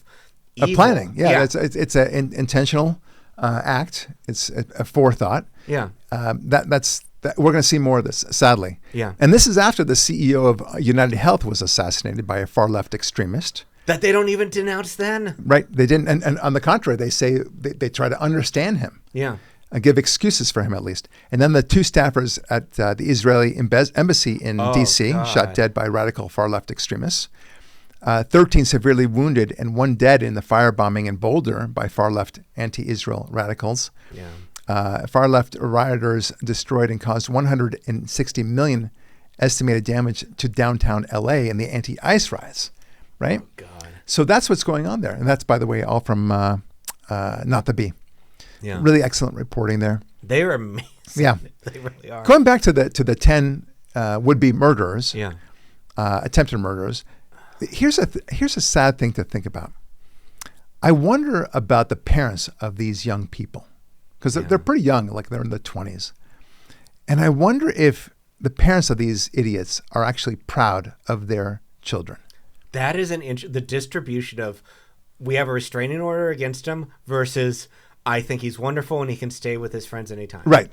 evil. Planning. Yeah. It's an intentional act. It's a forethought. Yeah. We're going to see more of this, sadly. Yeah. And this is after the CEO of United Health was assassinated by a far left extremist. That they don't even denounce then. Right. They didn't. And on the contrary, they say they try to understand him. Yeah. Give excuses for him at least. And then the two staffers at the Israeli embassy in D.C. shot dead by radical far left extremists. 13 severely wounded and 1 dead in the firebombing in Boulder by far left anti-Israel radicals. Yeah. Far left rioters destroyed and caused 160 million estimated damage to downtown LA in the anti-ICE riots. Right? Oh, God. So that's what's going on there. And that's, by the way, all from Not the Bee. Yeah. Really excellent reporting there. They are amazing. Yeah. They really are. Going back to the 10 would-be murderers, Yeah. attempted murderers, here's a sad thing to think about. I wonder about the parents of these young people, because they're pretty young, like they're in the 20s. And I wonder if the parents of these idiots are actually proud of their children. That is the distribution of, we have a restraining order against him versus, I think he's wonderful and he can stay with his friends anytime. Right.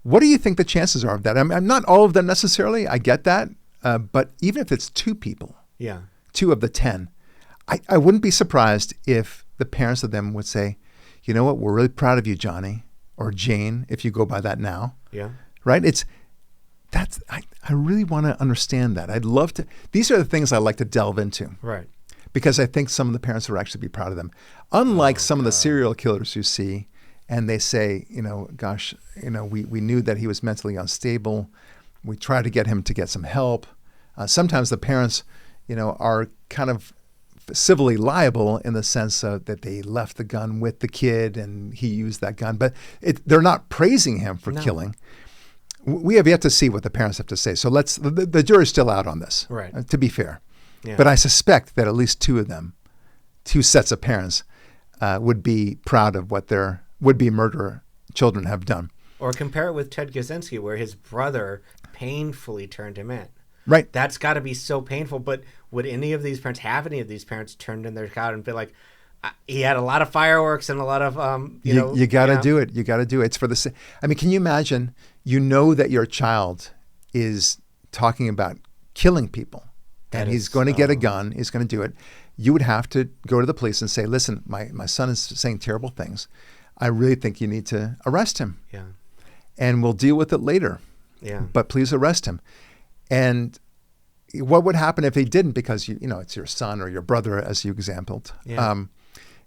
What do you think the chances are of that? I'm not all of them necessarily. I get that. But even if it's 2 people, Yeah. 2 of the 10, I wouldn't be surprised if the parents of them would say, you know what, we're really proud of you, Johnny, or Jane, if you go by that now. Yeah. Right? I really want to understand that. I'd love to. These are the things I like to delve into. Right. because I think some of the parents would actually be proud of them. Unlike some of the serial killers you see, and they say, gosh, we knew that he was mentally unstable. We tried to get him to get some help. Sometimes the parents, are kind of civilly liable in the sense that they left the gun with the kid and he used that gun, but they're not praising him for killing. We have yet to see what the parents have to say. So the jury's still out on this, right? To be fair. Yeah. But I suspect that at least two sets of parents, would be proud of what their would-be murderer children have done. Or compare it with Ted Kaczynski, where his brother painfully turned him in. Right. That's got to be so painful. But would any of these parents turned in their child and be like, he had a lot of fireworks and a lot of, You got to do it. You got to do it. It's for the. I mean, can you imagine? That your child is talking about killing people, and he's going to get a gun. He's going to do it. You would have to go to the police and say, "Listen, my son is saying terrible things. I really think you need to arrest him. Yeah. And we'll deal with it later. Yeah. But please arrest him." And what would happen if they didn't? Because it's your son or your brother, as you exampled. Yeah.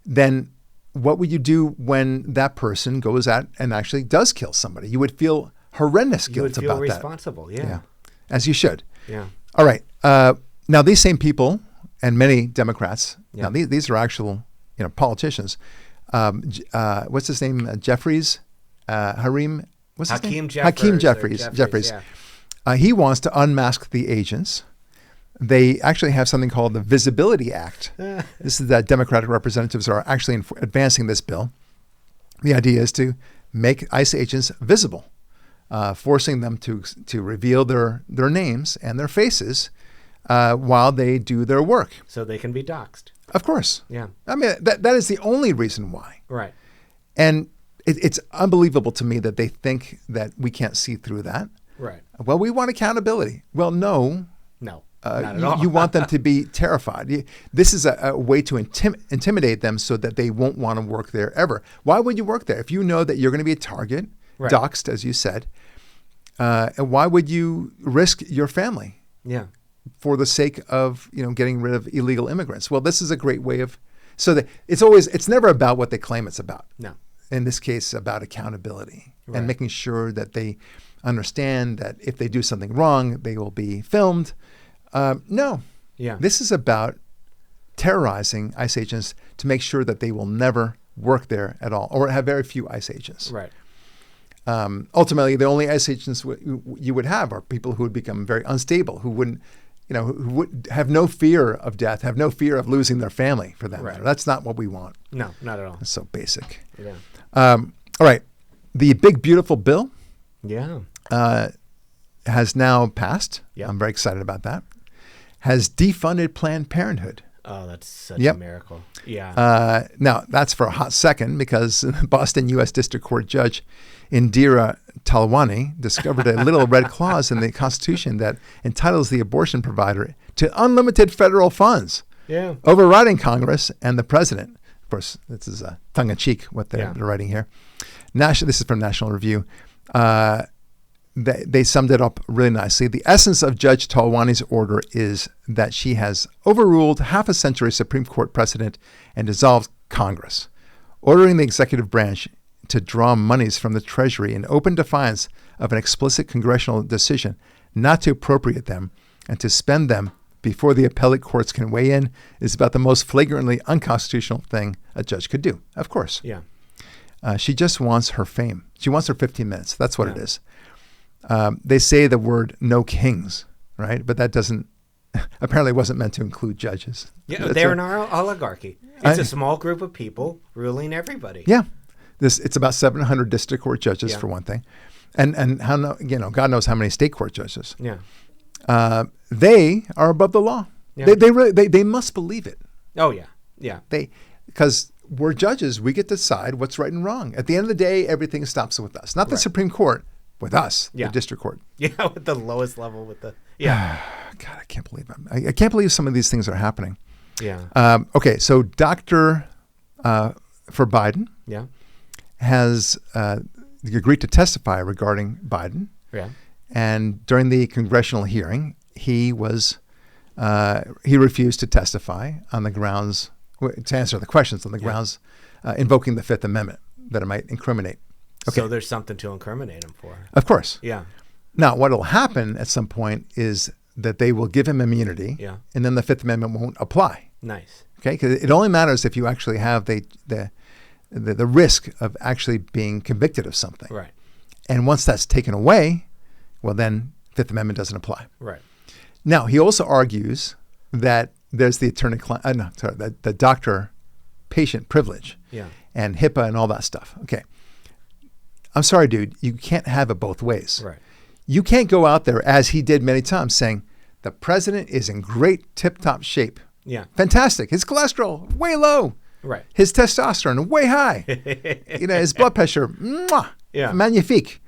Then what would you do when that person goes out and actually does kill somebody? You would feel horrendous guilt about that. You would feel responsible. Yeah. As you should. Yeah. All right. Now these same people and many Democrats. Yeah. Now these are actual politicians. What's his name? Jeffries. Hakeem Jeffries. Yeah. He wants to unmask the agents. They actually have something called the Visibility Act. This is that Democratic representatives are actually advancing this bill. The idea is to make ICE agents visible, forcing them to reveal their names and their faces while they do their work. So they can be doxxed. Of course. Yeah. I mean, that is the only reason why. Right. And it's unbelievable to me that they think that we can't see through that. Right. Well, we want accountability. Well, no. No. Not at all. You want them to be terrified. This is a way to intimidate them so that they won't want to work there ever. Why would you work there? If you know that you're going to be a target, right. doxxed, as you said, and why would you risk your family? Yeah. For the sake of getting rid of illegal immigrants. Well, this is a great way of it's never about what they claim it's about. No. In this case, about accountability right. and making sure that they understand that if they do something wrong, they will be filmed. No. Yeah. This is about terrorizing ICE agents to make sure that they will never work there at all or have very few ICE agents. Right. Ultimately, the only ICE agents you would have are people who would become very unstable, who wouldn't, who would have no fear of death, have no fear of losing their family for that matter. That's not what we want. No, not at all. It's so basic. Yeah. All right. The big, beautiful bill Yeah. has now passed. Yep. I'm very excited about that. Has defunded Planned Parenthood. Oh, that's such a miracle. Yeah. Now, that's for a hot second because Boston U.S. District Court Judge Indira Talwani discovered a little red clause in the Constitution that entitles the abortion provider to unlimited federal funds, overriding Congress and the president. Of course, this is tongue-in-cheek what they're writing here. This is from National Review. They summed it up really nicely. The essence of Judge Talwani's order is that she has overruled half a century Supreme Court precedent and dissolved Congress, ordering the executive branch to draw monies from the Treasury in open defiance of an explicit congressional decision not to appropriate them and to spend them before the appellate courts can weigh in is about the most flagrantly unconstitutional thing a judge could do. Of course. Yeah. She just wants her fame. She wants her 15 minutes. That's what it is. They say the word "no kings," right? But that apparently wasn't meant to include judges. Yeah, they're an oligarchy. It's a small group of people ruling everybody. Yeah. It's about 700 district court judges for one thing. And how God knows how many state court judges. Yeah. They are above the law. Yeah. They must believe it. Oh yeah. Yeah. Because we're judges, we get to decide what's right and wrong. At the end of the day, everything stops with us. Not the Supreme Court, with us, the district court. Yeah, with the lowest level God, I can't believe it. I can't believe some of these things are happening. Yeah. Okay, so Dr. For Biden has agreed to testify regarding Biden. Yeah. And during the congressional hearing, he was he refused to testify on the grounds, to answer the questions on the grounds invoking the Fifth Amendment, that it might incriminate. Okay. So there's something to incriminate him for. Of course. Yeah. Now, what will happen at some point is that they will give him immunity, and then the Fifth Amendment won't apply. Nice. Okay, because it only matters if you actually have the risk of actually being convicted of something. Right. And once that's taken away, well, then Fifth Amendment doesn't apply. Right. Now, he also argues that there's the the doctor-patient privilege, and HIPAA and all that stuff. Okay. I'm sorry, dude. You can't have it both ways. Right. You can't go out there, as he did many times, saying the president is in great tip-top shape. Yeah. Fantastic. His cholesterol, way low. Right. His testosterone, way high. His blood pressure, magnifique.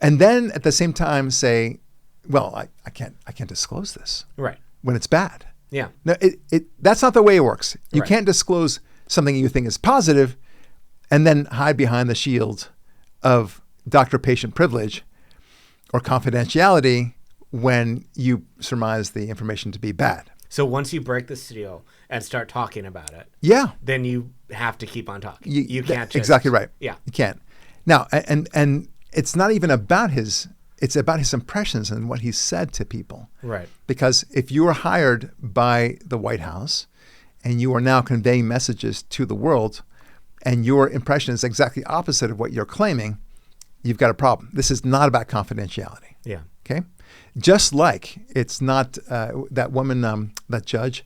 And then at the same time say, well, I can't disclose this. Right. When it's bad. Yeah. No, that's not the way it works. You Right. can't disclose something you think is positive and then hide behind the shield of doctor-patient privilege or confidentiality when you surmise the information to be bad. So once you break the seal and start talking about it, then you have to keep on talking. You can't just, exactly right. Yeah. You can't. Now, and it's not even about it's about his impressions and what he said to people. Right. Because if you are hired by the White House and you are now conveying messages to the world and your impression is exactly opposite of what you're claiming, you've got a problem. This is not about confidentiality. Yeah. Okay? Just like it's not that woman, that judge,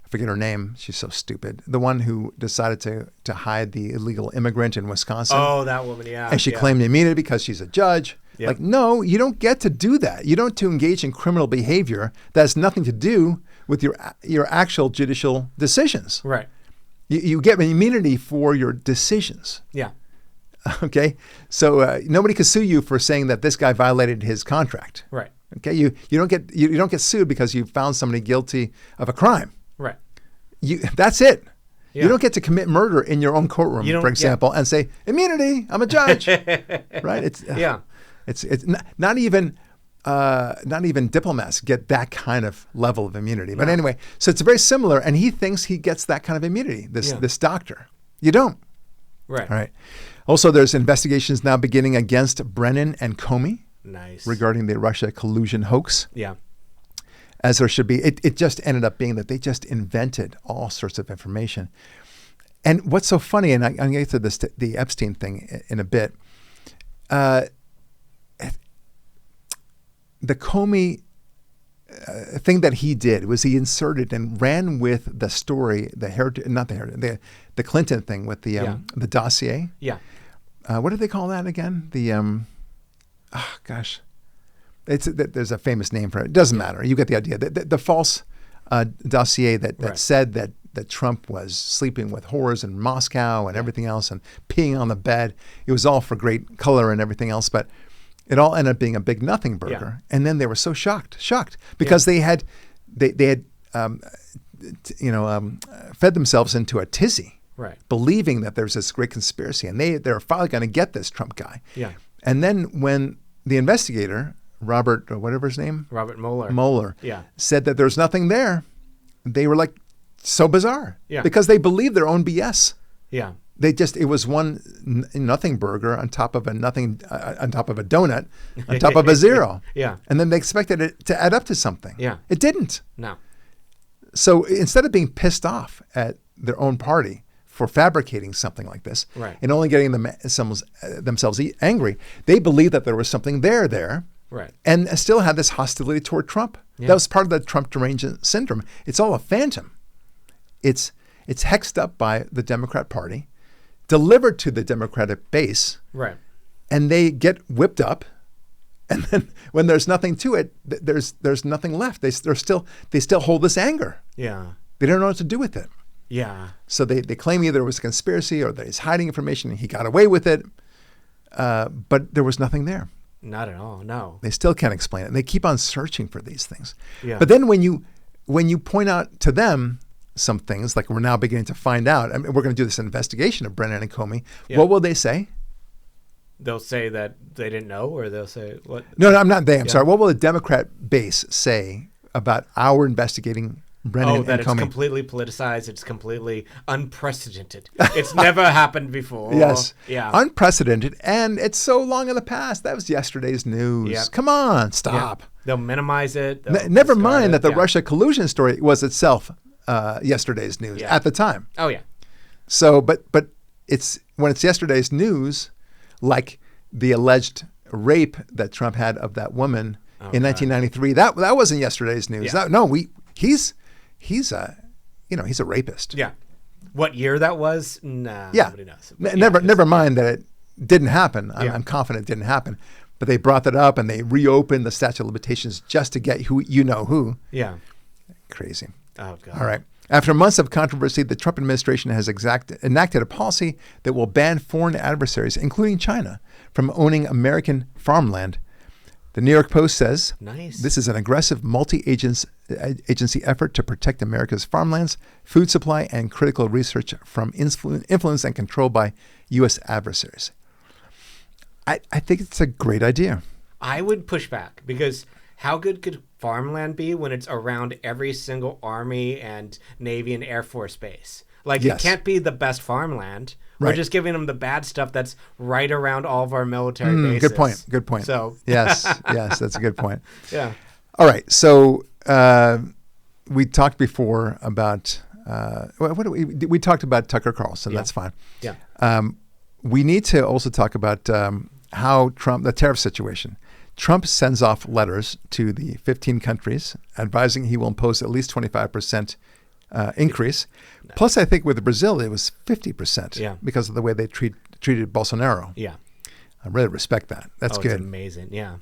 I forget her name. She's so stupid. The one who decided to hide the illegal immigrant in Wisconsin. Oh, that woman, yeah. And she claimed immunity because she's a judge. Yep. Like, no, you don't get to do that. You don't to engage in criminal behavior that has nothing to do with your actual judicial decisions. Right. You get immunity for your decisions. Yeah. Okay? So nobody could sue you for saying that this guy violated his contract. Right. Okay? You don't get sued because you found somebody guilty of a crime. Right. That's it. Yeah. You don't get to commit murder in your own courtroom, for example, and say, immunity, I'm a judge. Right? It's It's not even diplomats get that kind of level of immunity. But anyway, so it's very similar, and he thinks he gets that kind of immunity, this doctor. You don't. Right. All right. Also, there's investigations now beginning against Brennan and Comey. Nice. Regarding the Russia collusion hoax. Yeah. As there should be. It just ended up being that they just invented all sorts of information. And what's so funny, and I'm going to get to this, the Epstein thing in a bit, the Comey thing that he did was he inserted and ran with the story, the Clinton thing with the dossier. Yeah. What do they call that again? There's a famous name for it. It doesn't matter. You get the idea. The false dossier that said that Trump was sleeping with whores in Moscow and everything else and peeing on the bed. It was all for great color and everything else, but it all ended up being a big nothing burger. And then they were so shocked because they had fed themselves into a tizzy, believing that there's this great conspiracy, and they're finally going to get this Trump guy. Yeah. And then when the investigator, Robert, or whatever his name, Robert Mueller, said that there's nothing there, they were like, so bizarre, because they believed their own BS. Yeah. It was one nothing burger on top of a nothing, on top of a donut, on top of a zero. Yeah. And then they expected it to add up to something. Yeah. It didn't. No. So instead of being pissed off at their own party for fabricating something like this and only getting themselves angry, they believed that there was something there. Right. And still had this hostility toward Trump. Yeah. That was part of the Trump derangement syndrome. It's all a phantom. It's hexed up by the Democrat Party, delivered to the Democratic base, and they get whipped up. And then when there's nothing to it, there's nothing left. They still hold this anger. Yeah. They don't know what to do with it. Yeah. So they claim either it was a conspiracy or that he's hiding information and he got away with it, but there was nothing there. Not at all. No. They still can't explain it. And they keep on searching for these things. Yeah. But then when you point out to them some things, like we're now beginning to find out, I mean, we're going to do this investigation of Brennan and Comey, what will they say? They'll say that they didn't know, or they'll say what? No, I'm not they. I'm sorry. What will the Democrat base say about our investigating Brennan that and it's Comey. completely politicized. It's completely unprecedented. It's never happened before. Yes. Yeah. Unprecedented. And it's so long in the past. That was yesterday's news. Yep. Come on, stop. Yeah. They'll minimize it. Never mind that the Yeah. Russia collusion story was itself yesterday's news Yeah. at the time. Oh, yeah. So, but it's when it's yesterday's news, like the alleged rape that Trump had of that woman in 1993. That wasn't yesterday's news. Yeah. He's a rapist. Yeah. What year that was? Nah, Yeah. nobody knows. Never mind that it didn't happen. Yeah. I'm confident it didn't happen. But they brought that up and they reopened the statute of limitations just to get who. Yeah. Crazy. Oh, God. All right. After months of controversy, the Trump administration has enacted a policy that will ban foreign adversaries, including China, from owning American farmland. The New York Post says Nice. this is an aggressive multi-agency effort to protect America's farmlands, food supply, and critical research from influence and control by U.S. adversaries. I think it's a great idea. I would push back because how good could farmland be when it's around every single Army and Navy and Air Force base? Like, Yes. it can't be the best farmland. We're Right. just giving them the bad stuff that's right around all of our military bases. Good point. So, yes, that's a good point. yeah. All right, so we talked before about we talked about Tucker Carlson. Yeah. That's fine. Yeah. We need to also talk about how the tariff situation. Trump sends off letters to the 15 countries advising he will impose at least 25% increase. Plus, I think with Brazil, it was 50% because of the way they treated Bolsonaro. Yeah. I really respect that. That's good. It's amazing. Yeah.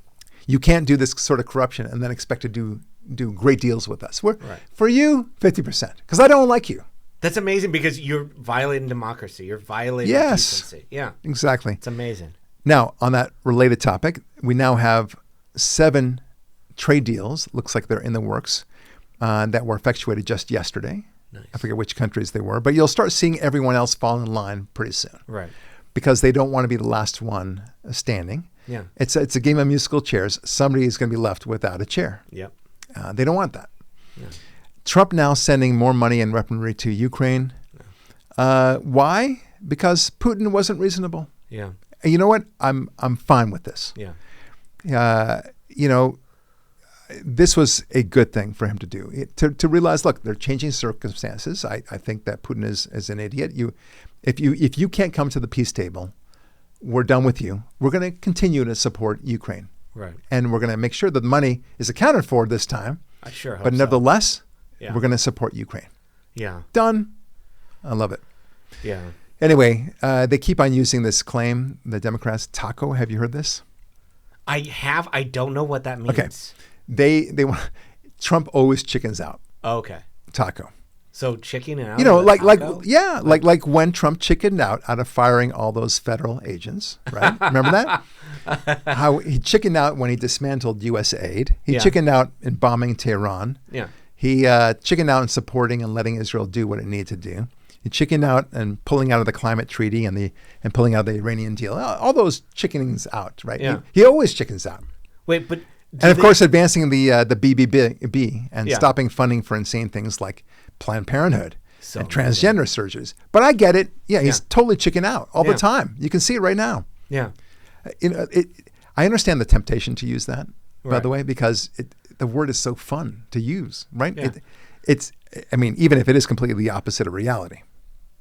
You can't do this sort of corruption and then expect to do great deals with us. For you, 50%, because I don't like you. That's amazing because you're violating democracy. You're violating decency. Yeah. Exactly. It's amazing. Now, on that related topic, we now have 7 trade deals, looks like they're in the works, that were effectuated just yesterday. Nice. I forget which countries they were, but you'll start seeing everyone else fall in line pretty soon. Right. Because they don't want to be the last one standing. Yeah. It's a game of musical chairs. Somebody is going to be left without a chair. Yep. They don't want that. Yeah. Trump now sending more money and weaponry to Ukraine. Why? Because Putin wasn't reasonable. Yeah. And you know what? I'm fine with this. Yeah. This was a good thing for him to do. To realize, look, they're changing circumstances. I think that Putin is an idiot. If you can't come to the peace table, we're done with you. We're going to continue to support Ukraine. Right. And we're going to make sure that the money is accounted for this time. I sure hope But so. nevertheless, Yeah. we're going to support Ukraine. Yeah. Done. I love it. Yeah. Anyway, they keep on using this claim, the Democrats, taco. Have you heard this? I have. I don't know what that means. Okay. They want Trump always chickens out. Okay. Taco. So chicken out. Like taco? like when Trump chickened out of firing all those federal agents, right? Remember that? How he chickened out when he dismantled U.S. aid. He chickened out in bombing Tehran. Yeah. He chickened out in supporting and letting Israel do what it needed to do. He chickened out and pulling out of the climate treaty and pulling out of the Iranian deal. All those chickenings out, right? Yeah. He always chickens out. Wait, but And of course, advancing the BBB and Yeah. stopping funding for insane things like Planned Parenthood So and transgender surgeries. But I get it. Yeah, he's Yeah. totally chicken out all Yeah. the time. You can see it right now. Yeah. I understand the temptation to use that, by Right. the way, because the word is so fun to use, right? Yeah. Even if it is completely the opposite of reality.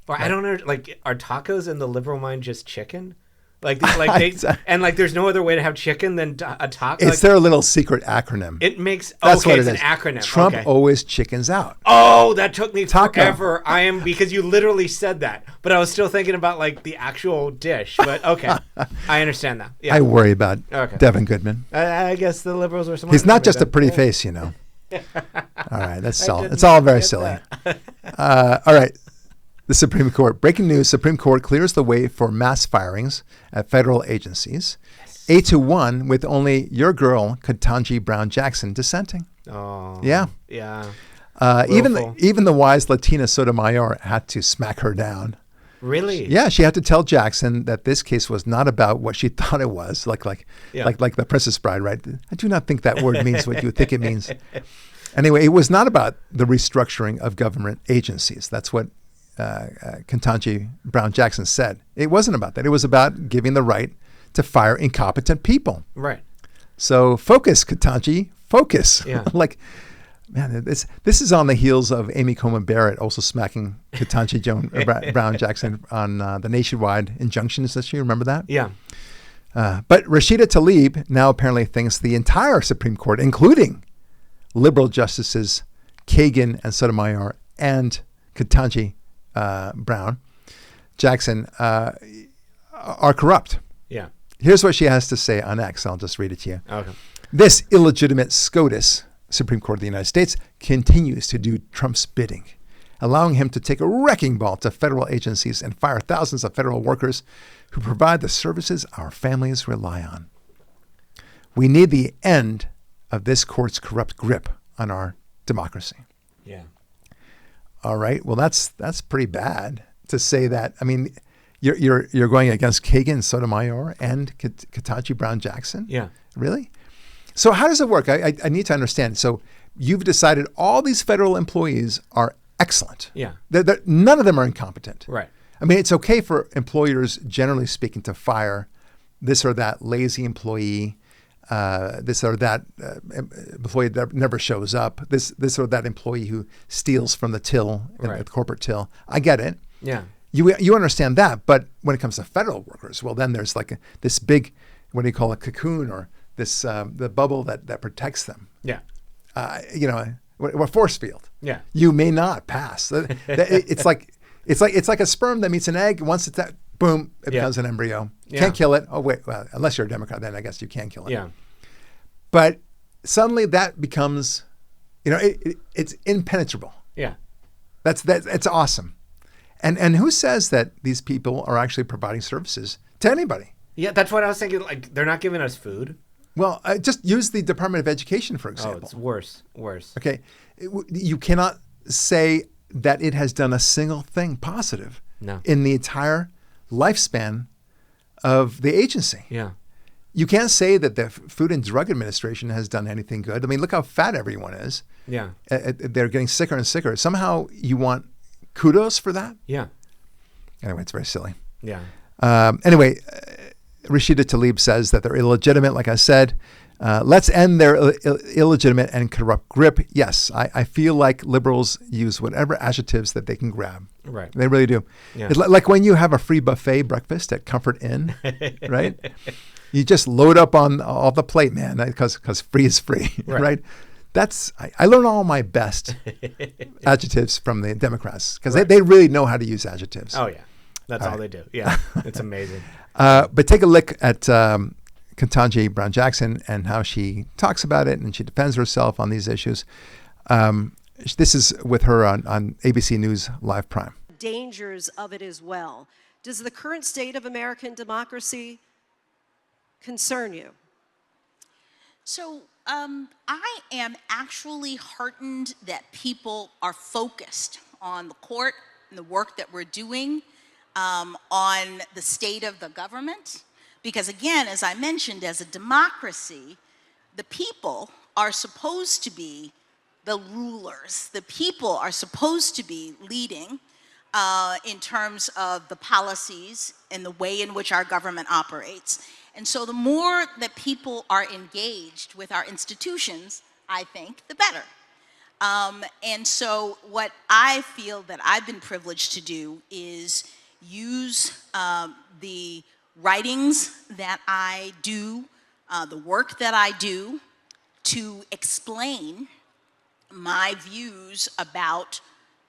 Or I don't know. Like, are tacos in the liberal mind just chicken? Like there's no other way to have chicken than a taco. It's their little secret acronym. It makes That's what it's it an is. acronym. Trump okay. always chickens out. Oh, that took me Taco. forever. Because you literally said that, but I was still thinking about like the actual dish. But okay, I understand that. Yeah, I worry about Okay. Devin Goodman. I guess the liberals are smart. He's not enough just a then. pretty Yeah. face, you know. All right, that's all. didn't It's all very get silly. All right. The Supreme Court. Breaking news. Supreme Court clears the way for mass firings at federal agencies. 8-1 with only your girl, Ketanji Brown Jackson, dissenting. Oh. Yeah. Yeah. Even the wise Latina Sotomayor had to smack her down. Really? Yeah, she had to tell Jackson that this case was not about what she thought it was, like the Princess Bride, right? I do not think that word means what you think it means. Anyway, it was not about the restructuring of government agencies. That's what Ketanji Brown Jackson said. It wasn't about that. It was about giving the right to fire incompetent people. Right. So focus, Ketanji, focus. Yeah. Like, man, this is on the heels of Amy Coney Barrett also smacking Ketanji Brown Jackson on the nationwide injunctions issue. Remember that? Yeah. But Rashida Tlaib now apparently thinks the entire Supreme Court, including liberal justices Kagan and Sotomayor and Ketanji Brown Jackson, are corrupt. Yeah. Here's what she has to say on X. I'll just read it to you. Okay. This illegitimate SCOTUS, Supreme Court of the United States, continues to do Trump's bidding, allowing him to take a wrecking ball to federal agencies and fire thousands of federal workers who provide the services our families rely on. We need the end of this court's corrupt grip on our democracy. Yeah. All right. Well, that's pretty bad to say that. I mean, you're going against Kagan, Sotomayor, and Ketanji Brown Jackson. Yeah. Really? So how does it work? I need to understand. So you've decided all these federal employees are excellent. Yeah. None of them are incompetent. Right. I mean, it's okay for employers, generally speaking, to fire this or that lazy employee, this or that employee that never shows up, this or that employee who steals from the till, Right. the corporate till. I get it. Yeah. You understand that, but when it comes to federal workers, well, then there's like this big, what do you call it, cocoon, or this the bubble that protects them. Yeah. A force field. Yeah. You may not pass. It's like a sperm that meets an egg. Once it's that, boom, it becomes an embryo. Yeah. Can't kill it. Oh wait, well, unless you're a Democrat, then I guess you can kill it. Yeah. But suddenly that becomes, it's impenetrable. Yeah. It's awesome. And who says that these people are actually providing services to anybody? Yeah, that's what I was thinking. Like, they're not giving us food. Well, just use the Department of Education, for example. Oh, it's worse. Okay. You cannot say that it has done a single thing positive in the entire lifespan of the agency. Yeah. You can't say that the Food and Drug Administration has done anything good. I mean, look how fat everyone is. Yeah. They're getting sicker and sicker. Somehow you want kudos for that? Yeah. Anyway, it's very silly. Yeah. Anyway, Rashida Tlaib says that they're illegitimate, like I said. Let's end their illegitimate and corrupt grip. Yes, I feel like liberals use whatever adjectives that they can grab. Right. They really do. Yeah. It's like when you have a free buffet breakfast at Comfort Inn, right? You just load up on all the plate, man, because free is free, right? I learn all my best adjectives from the Democrats because they really know how to use adjectives. Oh, yeah. That's all they do. Yeah. It's amazing. But take a look at Ketanji Brown Jackson and how she talks about it, and she defends herself on these issues. This is with her on ABC News Live Prime. Dangers of it as well. Does the current state of American democracy concern you? So I am actually heartened that people are focused on the court and the work that we're doing on the state of the government. Because again, as I mentioned, as a democracy, the people are supposed to be the rulers. The people are supposed to be leading in terms of the policies and the way in which our government operates. And so the more that people are engaged with our institutions, I think, the better. And so what I feel that I've been privileged to do is use the writings that I do, the work that I do, to explain my views about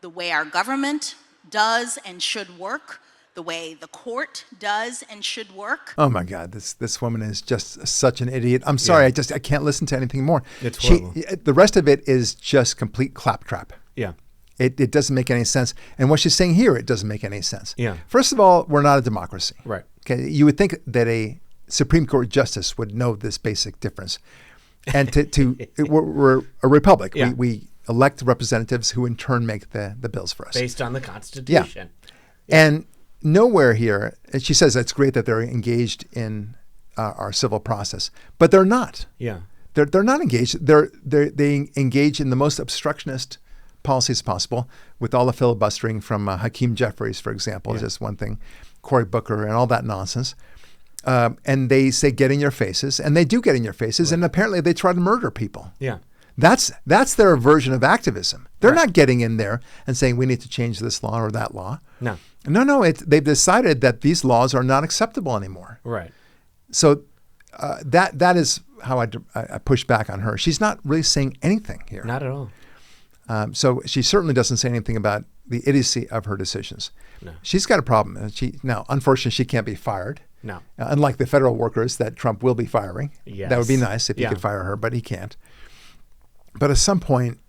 the way our government does and should work, the way the court does and should work. Oh my God, this woman is just such an idiot. I'm sorry, I can't listen to anything more. It's horrible. The rest of it is just complete claptrap. Yeah. It doesn't make any sense. And what she's saying here, it doesn't make any sense. Yeah. First of all, we're not a democracy. Right. Okay. You would think that a Supreme Court justice would know this basic difference. And we're a republic. Yeah. We elect representatives who in turn make the bills for us. Based on the Constitution. Yeah. And nowhere here, and she says it's great that they're engaged in our civil process, but they're not. Yeah. They're not engaged. They engage in the most obstructionist policies possible, with all the filibustering from Hakeem Jeffries, for example, is just one thing, Cory Booker, and all that nonsense. And they say, get in your faces, and they do get in your faces, and apparently they try to murder people. Yeah. That's their version of activism. They're not getting in there and saying we need to change this law or that law. No. They've decided that these laws are not acceptable anymore. Right. So that is how I push back on her. She's not really saying anything here. Not at all. So she certainly doesn't say anything about the idiocy of her decisions. No. She's got a problem. Now, unfortunately, she can't be fired. No. Unlike the federal workers that Trump will be firing. Yes. That would be nice if he could fire her, but he can't. But at some point,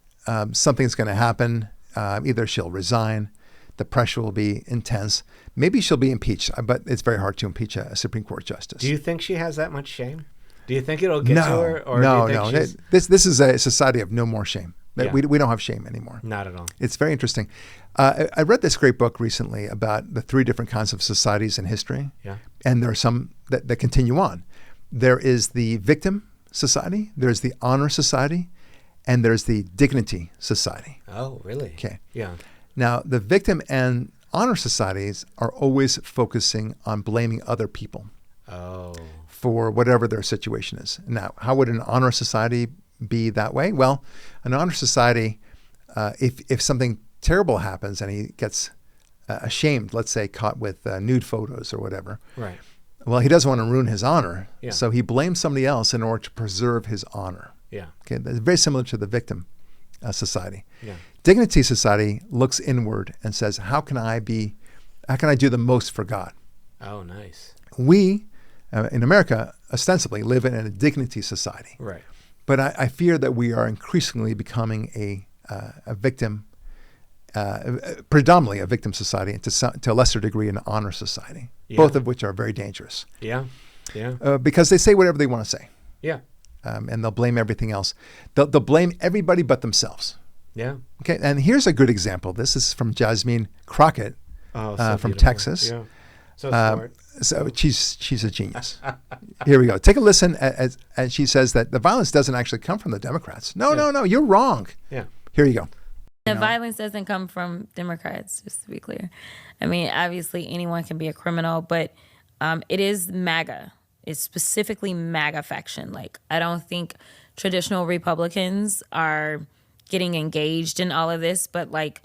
something's going to happen. Either she'll resign, the pressure will be intense. Maybe she'll be impeached, but it's very hard to impeach a Supreme Court justice. Do you think she has that much shame? Do you think it'll get to her? Or No. do you think This is a society of no more shame. Yeah. We don't have shame anymore. Not at all. It's very interesting. I read this great book recently about the 3 different kinds of societies in history. Yeah. And there are some that continue on. There is the victim society, there's the honor society, and there's the dignity society. Oh, really? Okay. Yeah. Now, the victim and honor societies are always focusing on blaming other people Oh. for whatever their situation is. Now, how would an honor society be that way? Well, an honor society, if something terrible happens and he gets ashamed, let's say caught with nude photos or whatever, Right. well, he doesn't want to ruin his honor, Yeah. so he blames somebody else in order to preserve his honor. Yeah. Okay, that's very similar to the victim society. Yeah. Dignity society looks inward and says, how can I do the most for God? Oh, nice. We, in America, ostensibly live in a dignity society. Right. But I fear that we are increasingly becoming a victim, predominantly a victim society, and to a lesser degree an honor society, both of which are very dangerous. Yeah. Yeah. Because they say whatever they want to say, Yeah. and they'll blame everything else. They'll blame everybody but themselves. Yeah. Okay, and here's a good example. This is from Jasmine Crockett Oh, so from beautiful. Texas. Yeah. So smart. So she's a genius. Here we go. Take a listen as she says that the violence doesn't actually come from the Democrats. No, you're wrong. Yeah. Here you go. The violence doesn't come from Democrats, just to be clear. I mean, obviously anyone can be a criminal, but it is MAGA. It's specifically MAGA faction. Like, I don't think traditional Republicans are getting engaged in all of this, but like,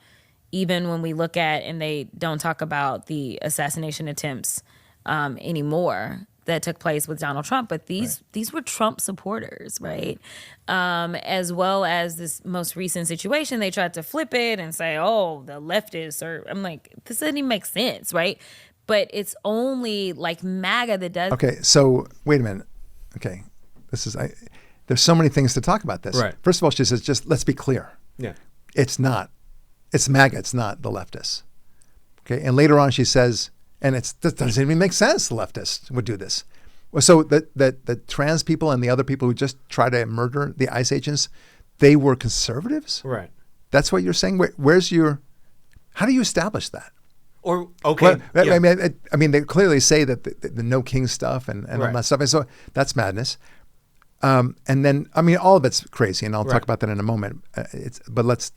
even when we look at, and they don't talk about the assassination attempts anymore that took place with Donald Trump, but these were Trump supporters, right? As well as this most recent situation, they tried to flip it and say, oh, the leftists are, I'm like, this doesn't even make sense, right? But it's only like MAGA that does. Okay, so wait a minute. Okay, there's so many things to talk about this. Right. First of all, she says, just let's be clear. Yeah. It's not. It's MAGA. It's not the leftists. Okay, and later on she says, and that doesn't even make sense. The leftists would do this. Well, so the trans people and the other people who just try to murder the ICE agents, they were conservatives? Right. That's what you're saying? How do you establish that? Or, okay. Well, yeah. I mean, they clearly say that the no king stuff and all Right. that stuff. And so that's madness. And then, I mean, all of it's crazy, and I'll talk about that in a moment. But let's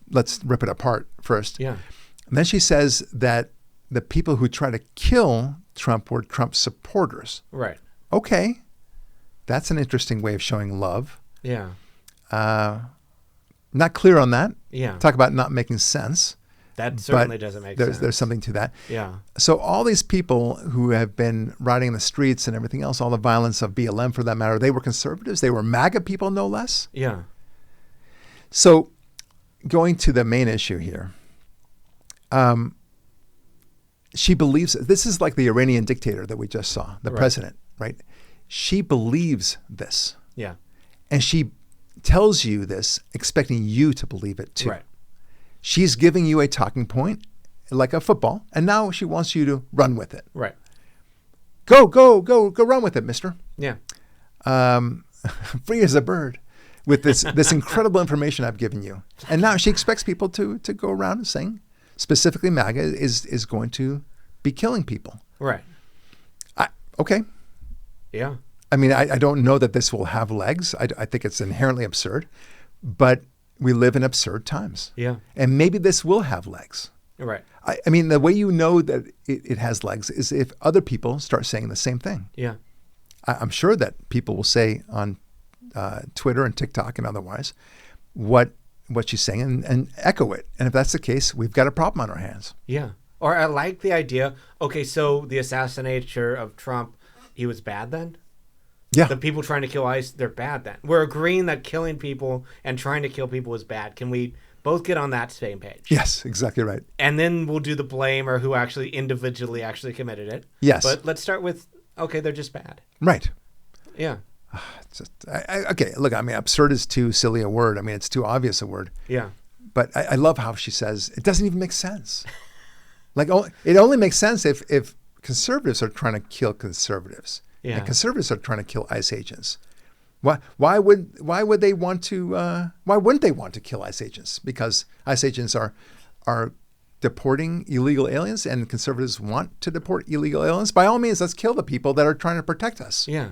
rip it apart first. Yeah. And then she says that the people who try to kill Trump were Trump supporters. Right. Okay, that's an interesting way of showing love. Yeah. Not clear on that. Yeah. Talk about not making sense. That certainly But doesn't make there's sense. There's something to that. Yeah. So all these people who have been riding in the streets and everything else, all the violence of BLM for that matter, they were conservatives. They were MAGA people, no less. Yeah. So going to the main issue here, she believes, this is like the Iranian dictator that we just saw, the president, right? She believes this. Yeah. And she tells you this expecting you to believe it too. Right. She's giving you a talking point like a football, and now she wants you to run with it. Right. Go run with it, mister. Yeah. Free as a bird with this incredible information I've given you. And now she expects people to go around and saying, specifically MAGA is going to be killing people. Right. Okay. Yeah. I mean, I don't know that this will have legs. I think it's inherently absurd, but we live in absurd times. Yeah. And maybe this will have legs. Right. I mean, the way you know that it has legs is if other people start saying the same thing. Yeah. I'm sure that people will say on Twitter and TikTok and otherwise what she's saying and echo it. And if that's the case, we've got a problem on our hands. Yeah. Or I like the idea, okay, so the assassinator of Trump, he was bad then? Yeah. The people trying to kill ICE, they're bad then. We're agreeing that killing people and trying to kill people is bad. Can we both get on that same page? Yes, exactly right. And then we'll do the blame or who actually individually actually committed it. Yes. But let's start with, okay, they're just bad. Right. Yeah. It's just, okay, look, I mean, absurd is too silly a word. I mean, it's too obvious a word. Yeah. But I love how she says, it doesn't even make sense. Like, it only makes sense if conservatives are trying to kill conservatives. Yeah. And conservatives are trying to kill ICE agents. Why would they want to? Why wouldn't they want to kill ICE agents? Because ICE agents are deporting illegal aliens, and conservatives want to deport illegal aliens. By all means, let's kill the people that are trying to protect us. Yeah.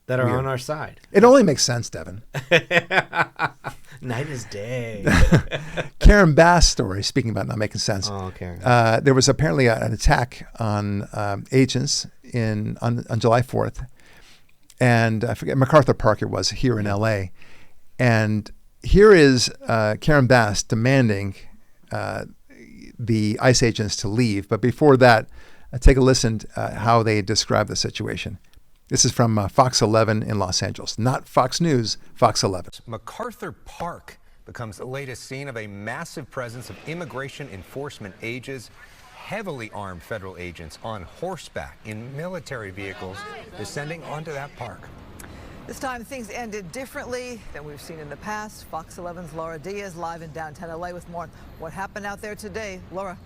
That are on our side. It only makes sense, Devin. Night is day. Karen Bass story, speaking about not making sense. Oh, Karen. There was apparently an attack on agents on July 4th. And I forget, MacArthur Park it was, here in L.A. And here is Karen Bass demanding the ICE agents to leave. But before that, take a listen to how they describe the situation. This is from Fox 11 in Los Angeles. Not Fox News, Fox 11. MacArthur Park becomes the latest scene of a massive presence of immigration enforcement agents, heavily armed federal agents on horseback in military vehicles descending onto that park. This time things ended differently than we've seen in the past. Fox 11's Laura Diaz live in downtown LA with more on what happened out there today. Laura.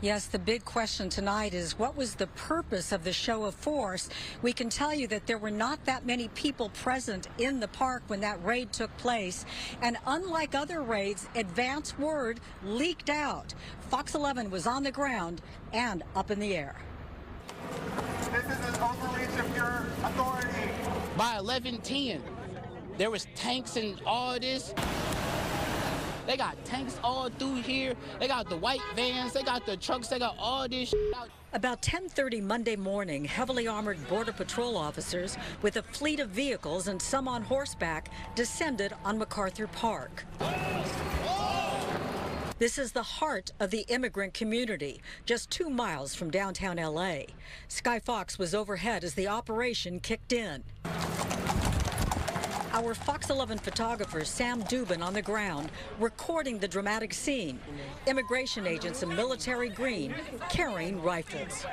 Yes, the big question tonight is what was the purpose of the show of force? We can tell you that there were not that many people present in the park when that raid took place. And unlike other raids, advance word leaked out. Fox 11 was on the ground and up in the air. This is an overreach of your authority. By 11:10, there was tanks and all this. They got tanks all through here. They got the white vans. They got the trucks. They got all this out. About 10:30 Monday morning, heavily armored Border Patrol officers with a fleet of vehicles and some on horseback descended on MacArthur Park. This is the heart of the immigrant community, just 2 miles from downtown LA. Sky Fox was overhead as the operation kicked in. Our Fox 11 photographer, Sam Dubin, on the ground, recording the dramatic scene. Immigration agents in military green carrying rifles.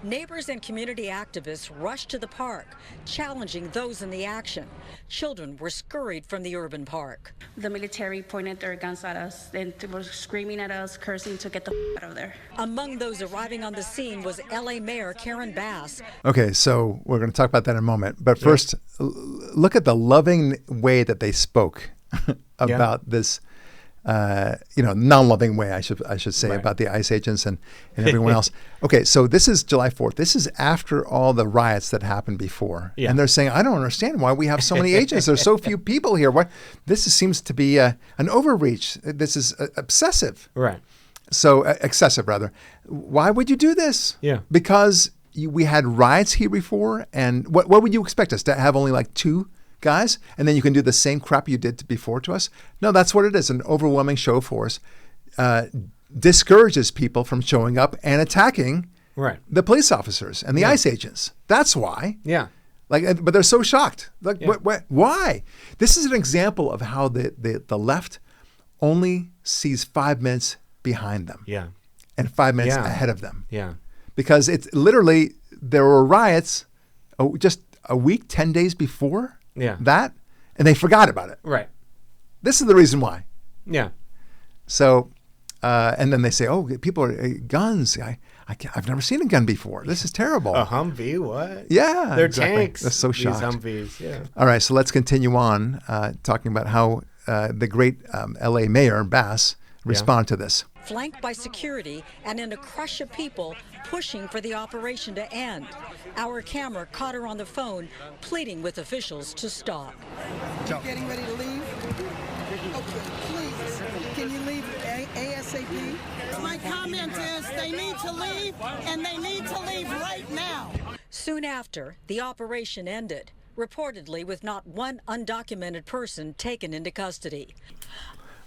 Neighbors and community activists rushed to the park, challenging those in the action. Children were scurried from the urban park. The military pointed their guns at us and they were screaming at us, cursing to get the out of there. Among those arriving on the scene was LA Mayor Karen Bass. Okay, so we're going to talk about that in a moment. But first, look at the loving way that they spoke about this. Non-loving way, I should say, about the ICE agents and everyone else. Okay, so this is July 4th. This is after all the riots that happened before. Yeah. And they're saying, I don't understand why we have so many agents. There's so few people here. Seems to be an overreach. This is excessive. Right. So, excessive, rather. Why would you do this? Yeah. Because we had riots here before, and what would you expect us to have only like 2 guys, and then you can do the same crap you did before to us? No, that's what it is. An overwhelming show of force discourages people from showing up and attacking the police officers and the ICE agents. That's why. Yeah. But they're so shocked. Why? This is an example of how the left only sees 5 minutes behind them. Yeah. And 5 minutes ahead of them. Yeah. Because it's literally, there were riots just a week, 10 days before. Yeah. That, and they forgot about it. Right. This is the reason why. Yeah. So, and then they say, "Oh, people are guns. I've never seen a gun before. This is terrible." A Humvee? What? Yeah, they're exactly. tanks. They're so shocked. These Humvees. Yeah. All right, so let's continue on talking about how the great LA Mayor Bass respond to this. Flanked by security and in a crush of people pushing for the operation to end. Our camera caught her on the phone pleading with officials to stop. You getting ready to leave? Okay, please, can you leave ASAP? My comment is they need to leave, and they need to leave right now. Soon after, the operation ended, reportedly with not one undocumented person taken into custody.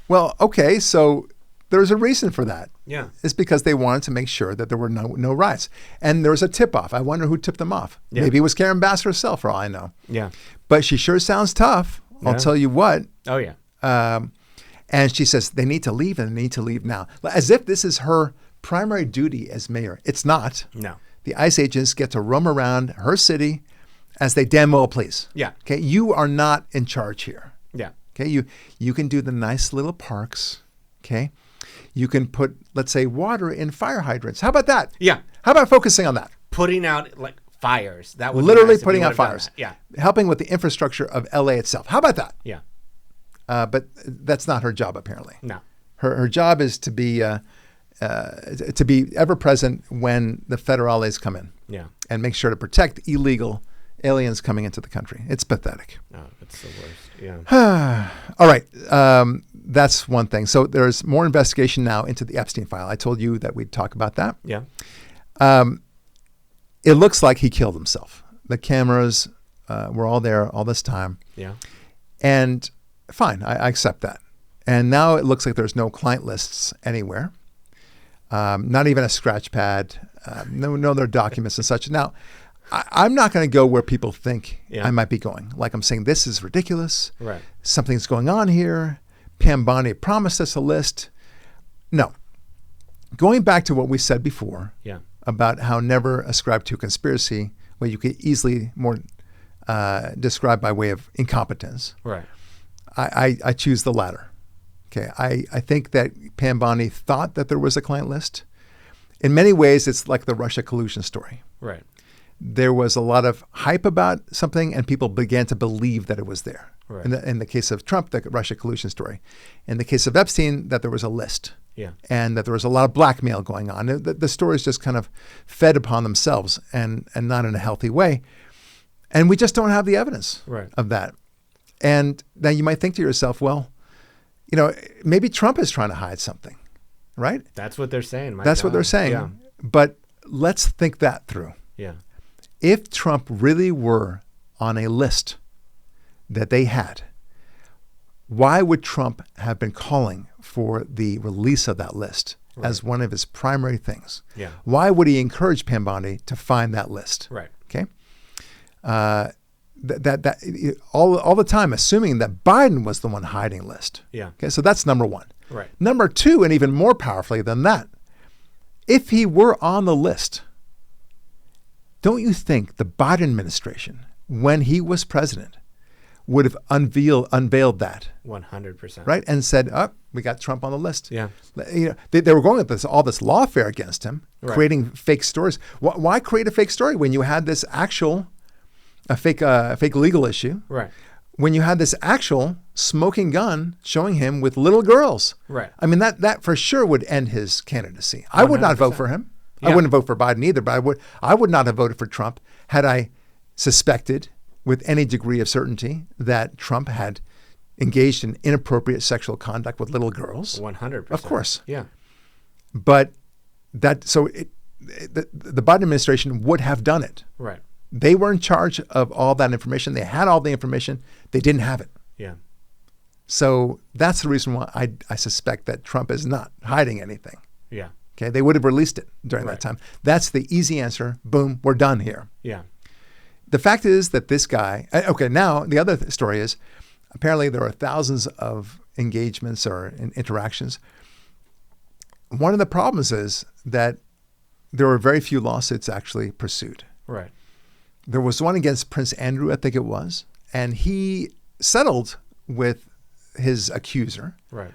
Well, okay, so there's a reason for that. Yeah. It's because they wanted to make sure that there were no riots. And there was a tip-off. I wonder who tipped them off. Yeah. Maybe it was Karen Bass herself, for all I know. Yeah. But she sure sounds tough. Yeah. I'll tell you what. Oh, yeah. And she says, they need to leave, and they need to leave now. As if this is her primary duty as mayor. It's not. No. The ICE agents get to roam around her city as they damn well please. Yeah. Okay, you are not in charge here. Yeah. Okay, you can do the nice little parks. Okay, you can put, let's say, water in fire hydrants. How about that? Yeah. How about focusing on that? Putting out like fires. That would be Literally nice if putting you out would've done fires. that. Yeah. Helping with the infrastructure of LA itself. How about that? Yeah. But that's not her job, apparently. No. Her job is to be ever present when the federales come in. Yeah. And make sure to protect illegal aliens coming into the country. It's pathetic. Oh, it's the worst. Yeah. All right. That's one thing. So there's more investigation now into the Epstein file. I told you that we'd talk about that. Yeah. It looks like he killed himself. The cameras were all there all this time. Yeah. And fine, I accept that. And now it looks like there's no client lists anywhere. Not even a scratch pad. No other documents and such. Now, I'm not going to go where people think I might be going. Like I'm saying, this is ridiculous. Right. Something's going on here. Pam Bondi promised us a list. No. Going back to what we said before about how never ascribe to a conspiracy, where you could easily more describe by way of incompetence. Right. I choose the latter. Okay. I think that Pam Bondi thought that there was a client list. In many ways, it's like the Russia collusion story. Right. There was a lot of hype about something, and people began to believe that it was there. Right. In the case of Trump, the Russia collusion story. In the case of Epstein, that there was a list. Yeah. And that there was a lot of blackmail going on. The stories just kind of fed upon themselves and not in a healthy way. And we just don't have the evidence of that. And now you might think to yourself, well, maybe Trump is trying to hide something, right? That's what they're saying. That's what they're saying. Yeah. But let's think that through. Yeah. If Trump really were on a list that they had, why would Trump have been calling for the release of that list as one of his primary things? Yeah. Why would he encourage Pam Bondi to find that list? Right. Okay. All the time, assuming that Biden was the one hiding the list. Yeah. Okay. So that's number one. Right. Number two, and even more powerfully than that, if he were on the list, don't you think the Biden administration, when he was president, would have unveiled that? 100%. Right? And said, we got Trump on the list. Yeah. They were going with all this lawfare against him, Right. creating fake stories. Why create a fake story when you had this fake legal issue? Right. When you had this actual smoking gun showing him with little girls. Right. I mean, that for sure would end his candidacy. I would not vote for him. Yeah. I wouldn't vote for Biden either, but I would not have voted for Trump had I suspected with any degree of certainty that Trump had engaged in inappropriate sexual conduct with little girls. 100%. Of course. Yeah. But the Biden administration would have done it. Right. They were in charge of all that information. They had all the information. They didn't have it. Yeah. So that's the reason why I suspect that Trump is not hiding anything. Yeah. Okay, they would have released it during that time. That's the easy answer. Boom, we're done here. Yeah. The fact is that this guy, now the other story is apparently there are thousands of engagements or interactions. One of the problems is that there were very few lawsuits actually pursued. Right. There was one against Prince Andrew, I think it was, and he settled with his accuser. Right.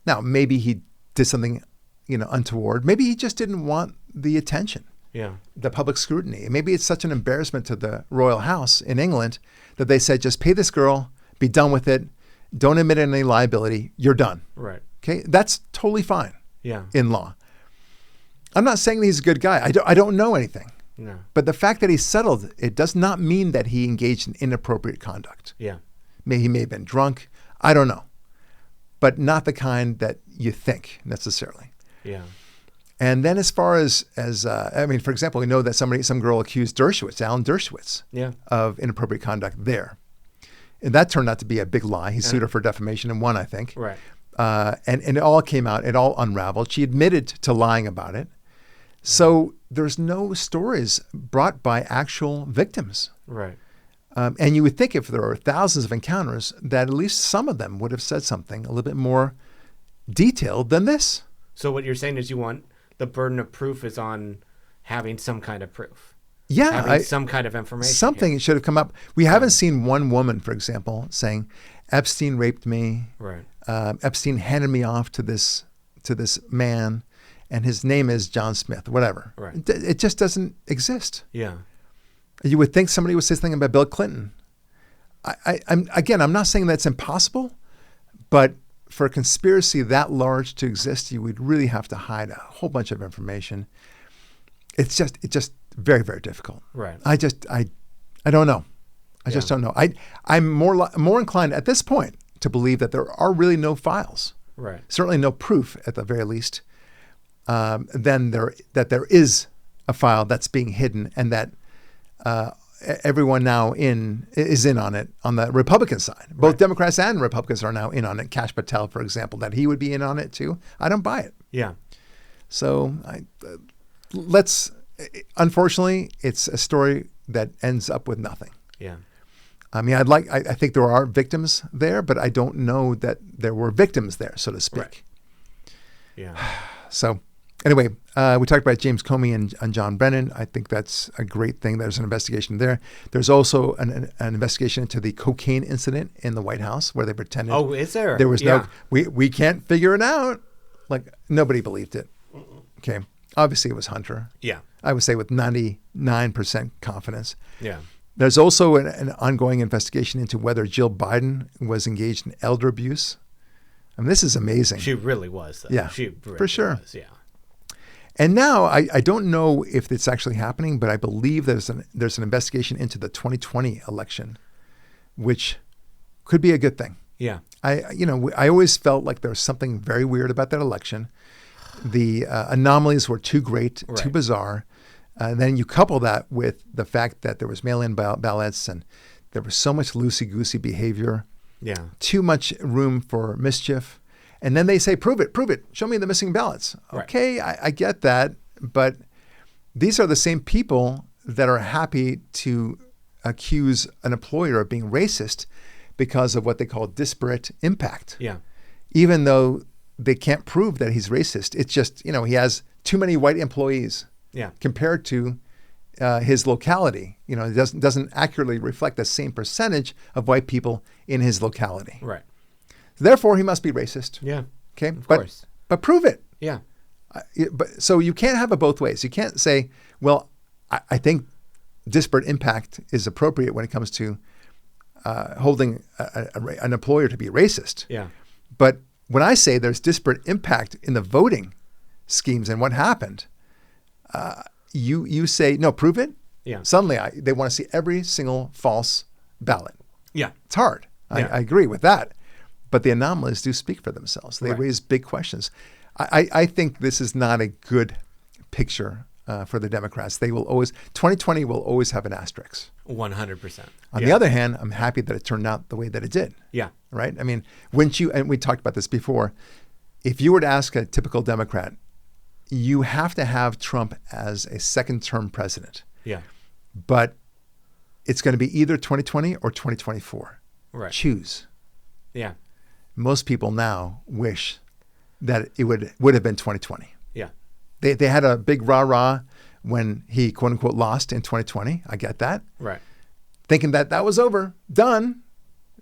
Now, maybe he did something untoward. Maybe he just didn't want the attention, the public scrutiny. Maybe it's such an embarrassment to the royal house in England that they said, just pay this girl, be done with it, don't admit any liability, you're done. Right. Okay, that's totally fine. Yeah. In law. I'm not saying that he's a good guy. I don't know anything. No. But the fact that he settled, it does not mean that he engaged in inappropriate conduct. Yeah. He may have been drunk. I don't know. But not the kind that you think necessarily. Yeah. And then as far as I mean, for example, we know that some girl accused Alan Dershowitz, of inappropriate conduct there. And that turned out to be a big lie. He sued her for defamation and won, I think. Right. And it all came out, it all unraveled. She admitted to lying about it. So there's no stories brought by actual victims. Right. And you would think if there are thousands of encounters that at least some of them would have said something a little bit more detailed than this. So what you're saying is you want the burden of proof is on having some kind of proof. Yeah. Having some kind of information. Something should have come up. We haven't seen one woman, for example, saying, Epstein raped me. Right. Epstein handed me off to this man, and his name is John Smith, whatever. Right. It just doesn't exist. Yeah. You would think somebody would say something about Bill Clinton. I'm not saying that's impossible, but for a conspiracy that large to exist, you would really have to hide a whole bunch of information. It's just very, very difficult. Right. I don't know. I just don't know. I'm more inclined at this point to believe that there are really no files. Right. Certainly no proof at the very least. Than that there is a file that's being hidden and that everyone now is in on it on the Republican side. Both Democrats and Republicans are now in on it. Kash Patel, for example, that he would be in on it too. I don't buy it. Yeah. So unfortunately, it's a story that ends up with nothing. Yeah. I mean, I think there are victims there, but I don't know that there were victims there, so to speak. Right. Yeah. So anyway, we talked about James Comey and John Brennan. I think that's a great thing. There's an investigation there. There's also an investigation into the cocaine incident in the White House where they pretended. Oh, is there? There was we can't figure it out. Like nobody believed it. Okay. Obviously it was Hunter. Yeah. I would say with 99% confidence. Yeah. There's also an ongoing investigation into whether Jill Biden was engaged in elder abuse. I mean, this is amazing. She really was, though. Yeah, she really for sure. was, yeah. And now I don't know if it's actually happening, but I believe there's an investigation into the 2020 election, which could be a good thing. Yeah. I always felt like there was something very weird about that election. The anomalies were too great, too bizarre. And then you couple that with the fact that there was mail-in ballots and there was so much loosey-goosey behavior. Yeah. Too much room for mischief. And then they say, prove it. Show me the missing ballots. Right. Okay, I get that. But these are the same people that are happy to accuse an employer of being racist because of what they call disparate impact. Yeah. Even though they can't prove that he's racist. It's just, he has too many white employees. Yeah. Compared to his locality. It doesn't accurately reflect the same percentage of white people in his locality. Right. Therefore, he must be racist. Yeah. Okay. Of course. But prove it. Yeah. So you can't have it both ways. You can't say, well, I think disparate impact is appropriate when it comes to holding an employer to be racist. Yeah. But when I say there's disparate impact in the voting schemes and what happened, you say, no, prove it. Yeah. Suddenly they want to see every single false ballot. Yeah. It's hard. Yeah. I agree with that. But the anomalies do speak for themselves. They raise big questions. I think this is not a good picture for the Democrats. 2020 will always have an asterisk. 100%. On the other hand, I'm happy that it turned out the way that it did. Yeah. Right? I mean, wouldn't you, and we talked about this before, if you were to ask a typical Democrat, you have to have Trump as a second-term president. Yeah. But it's going to be either 2020 or 2024. Right. Choose. Yeah. Most people now wish that it would have been 2020. Yeah. They had a big rah-rah when he, quote-unquote, lost in 2020. I get that. Right. Thinking that was over, done.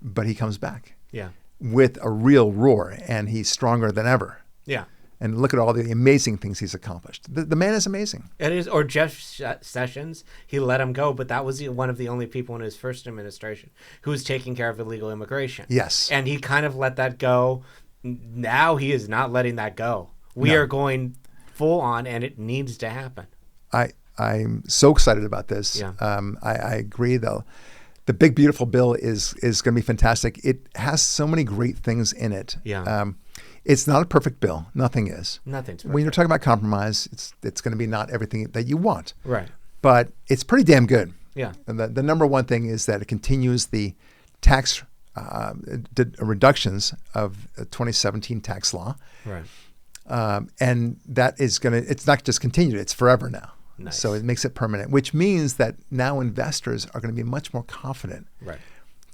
But he comes back. Yeah. With a real roar, and he's stronger than ever. Yeah. And look at all the amazing things he's accomplished. The man is amazing. It is. Or Jeff Sessions, he let him go, but that was one of the only people in his first administration who was taking care of illegal immigration. Yes. And he kind of let that go, now he is not letting that go. We are going full on, and it needs to happen. I'm so excited about this. Yeah. I agree, though. The big, beautiful bill is going to be fantastic. It has so many great things in it. Yeah. It's not a perfect bill. Nothing is. Nothing's perfect. When you're talking about compromise, it's going to be not everything that you want. Right. But it's pretty damn good. Yeah. And the number one thing is that it continues the tax reductions of the 2017 tax law. Right. And that is it's not just continued, it's forever now. Nice. So it makes it permanent, which means that now investors are going to be much more confident Right.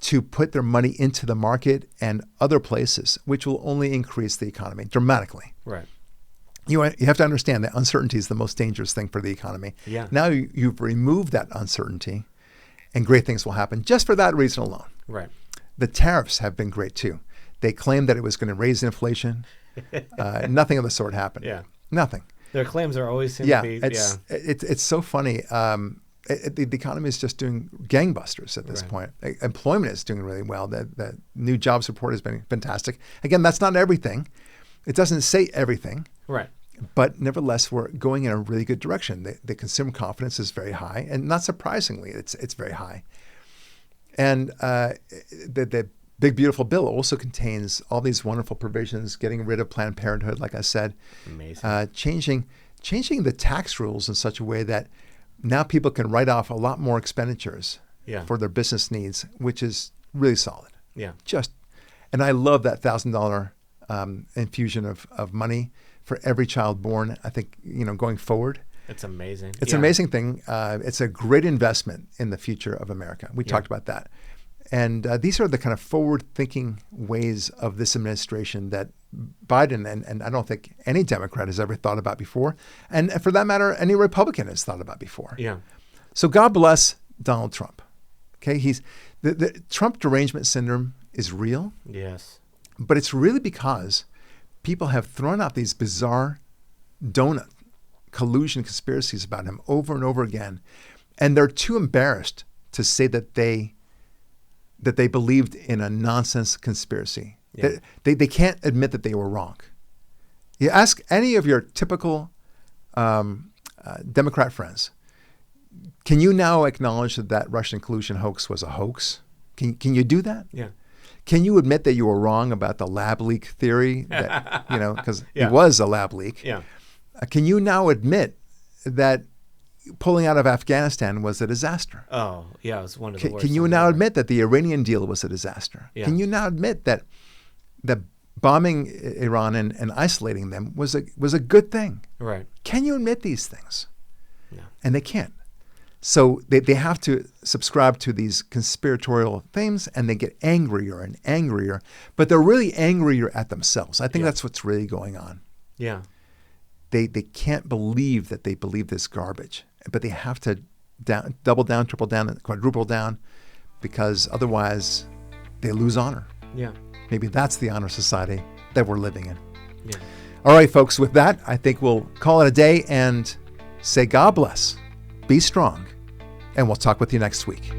to put their money into the market and other places, which will only increase the economy dramatically. Right. You have to understand that uncertainty is the most dangerous thing for the economy. Yeah. Now you've removed that uncertainty, and great things will happen just for that reason alone. Right. The tariffs have been great too. They claimed that it was going to raise inflation. Nothing of the sort happened. Yeah. Nothing. Their claims are always seem to be. It's so funny. The economy is just doing gangbusters at this point. Employment is doing really well. The new jobs report has been fantastic. Again, that's not everything. It doesn't say everything. Right. But nevertheless, we're going in a really good direction. The consumer confidence is very high, and not surprisingly, it's very high. And the big, beautiful bill also contains all these wonderful provisions, getting rid of Planned Parenthood, like I said. Amazing. Changing the tax rules in such a way that now people can write off a lot more expenditures for their business needs, which is really solid. Yeah. And I love that $1,000 infusion of money for every child born. I think, going forward. It's amazing. It's an amazing thing. It's a great investment in the future of America. We talked about that. And these are the kind of forward-thinking ways of this administration that Biden and I don't think any Democrat has ever thought about before. And for that matter, any Republican has thought about before. Yeah. So God bless Donald Trump. Okay, the Trump derangement syndrome is real. Yes. But it's really because people have thrown out these bizarre donut collusion conspiracies about him over and over again. And they're too embarrassed to say that they believed in a nonsense conspiracy. Yeah. They can't admit that they were wrong. You ask any of your typical Democrat friends, can you now acknowledge that Russian collusion hoax was a hoax? Can you do that? Yeah. Can you admit that you were wrong about the lab leak theory? That because it was a lab leak. Yeah. Can you now admit that pulling out of Afghanistan was a disaster? Oh, yeah, it was one of the worst. Can you now admit that the Iranian deal was a disaster? Yeah. Can you now admit that bombing Iran and isolating them was a good thing? Right. Can you admit these things? No. And they can't. So they have to subscribe to these conspiratorial themes, and they get angrier and angrier. But they're really angrier at themselves. I think that's what's really going on. Yeah. They can't believe that they believe this garbage, but they have to double down, triple down, and quadruple down, because otherwise they lose honor. Yeah. Maybe that's the honor society that we're living in. Yeah. All right, folks, with that, I think we'll call it a day and say God bless, be strong, and we'll talk with you next week.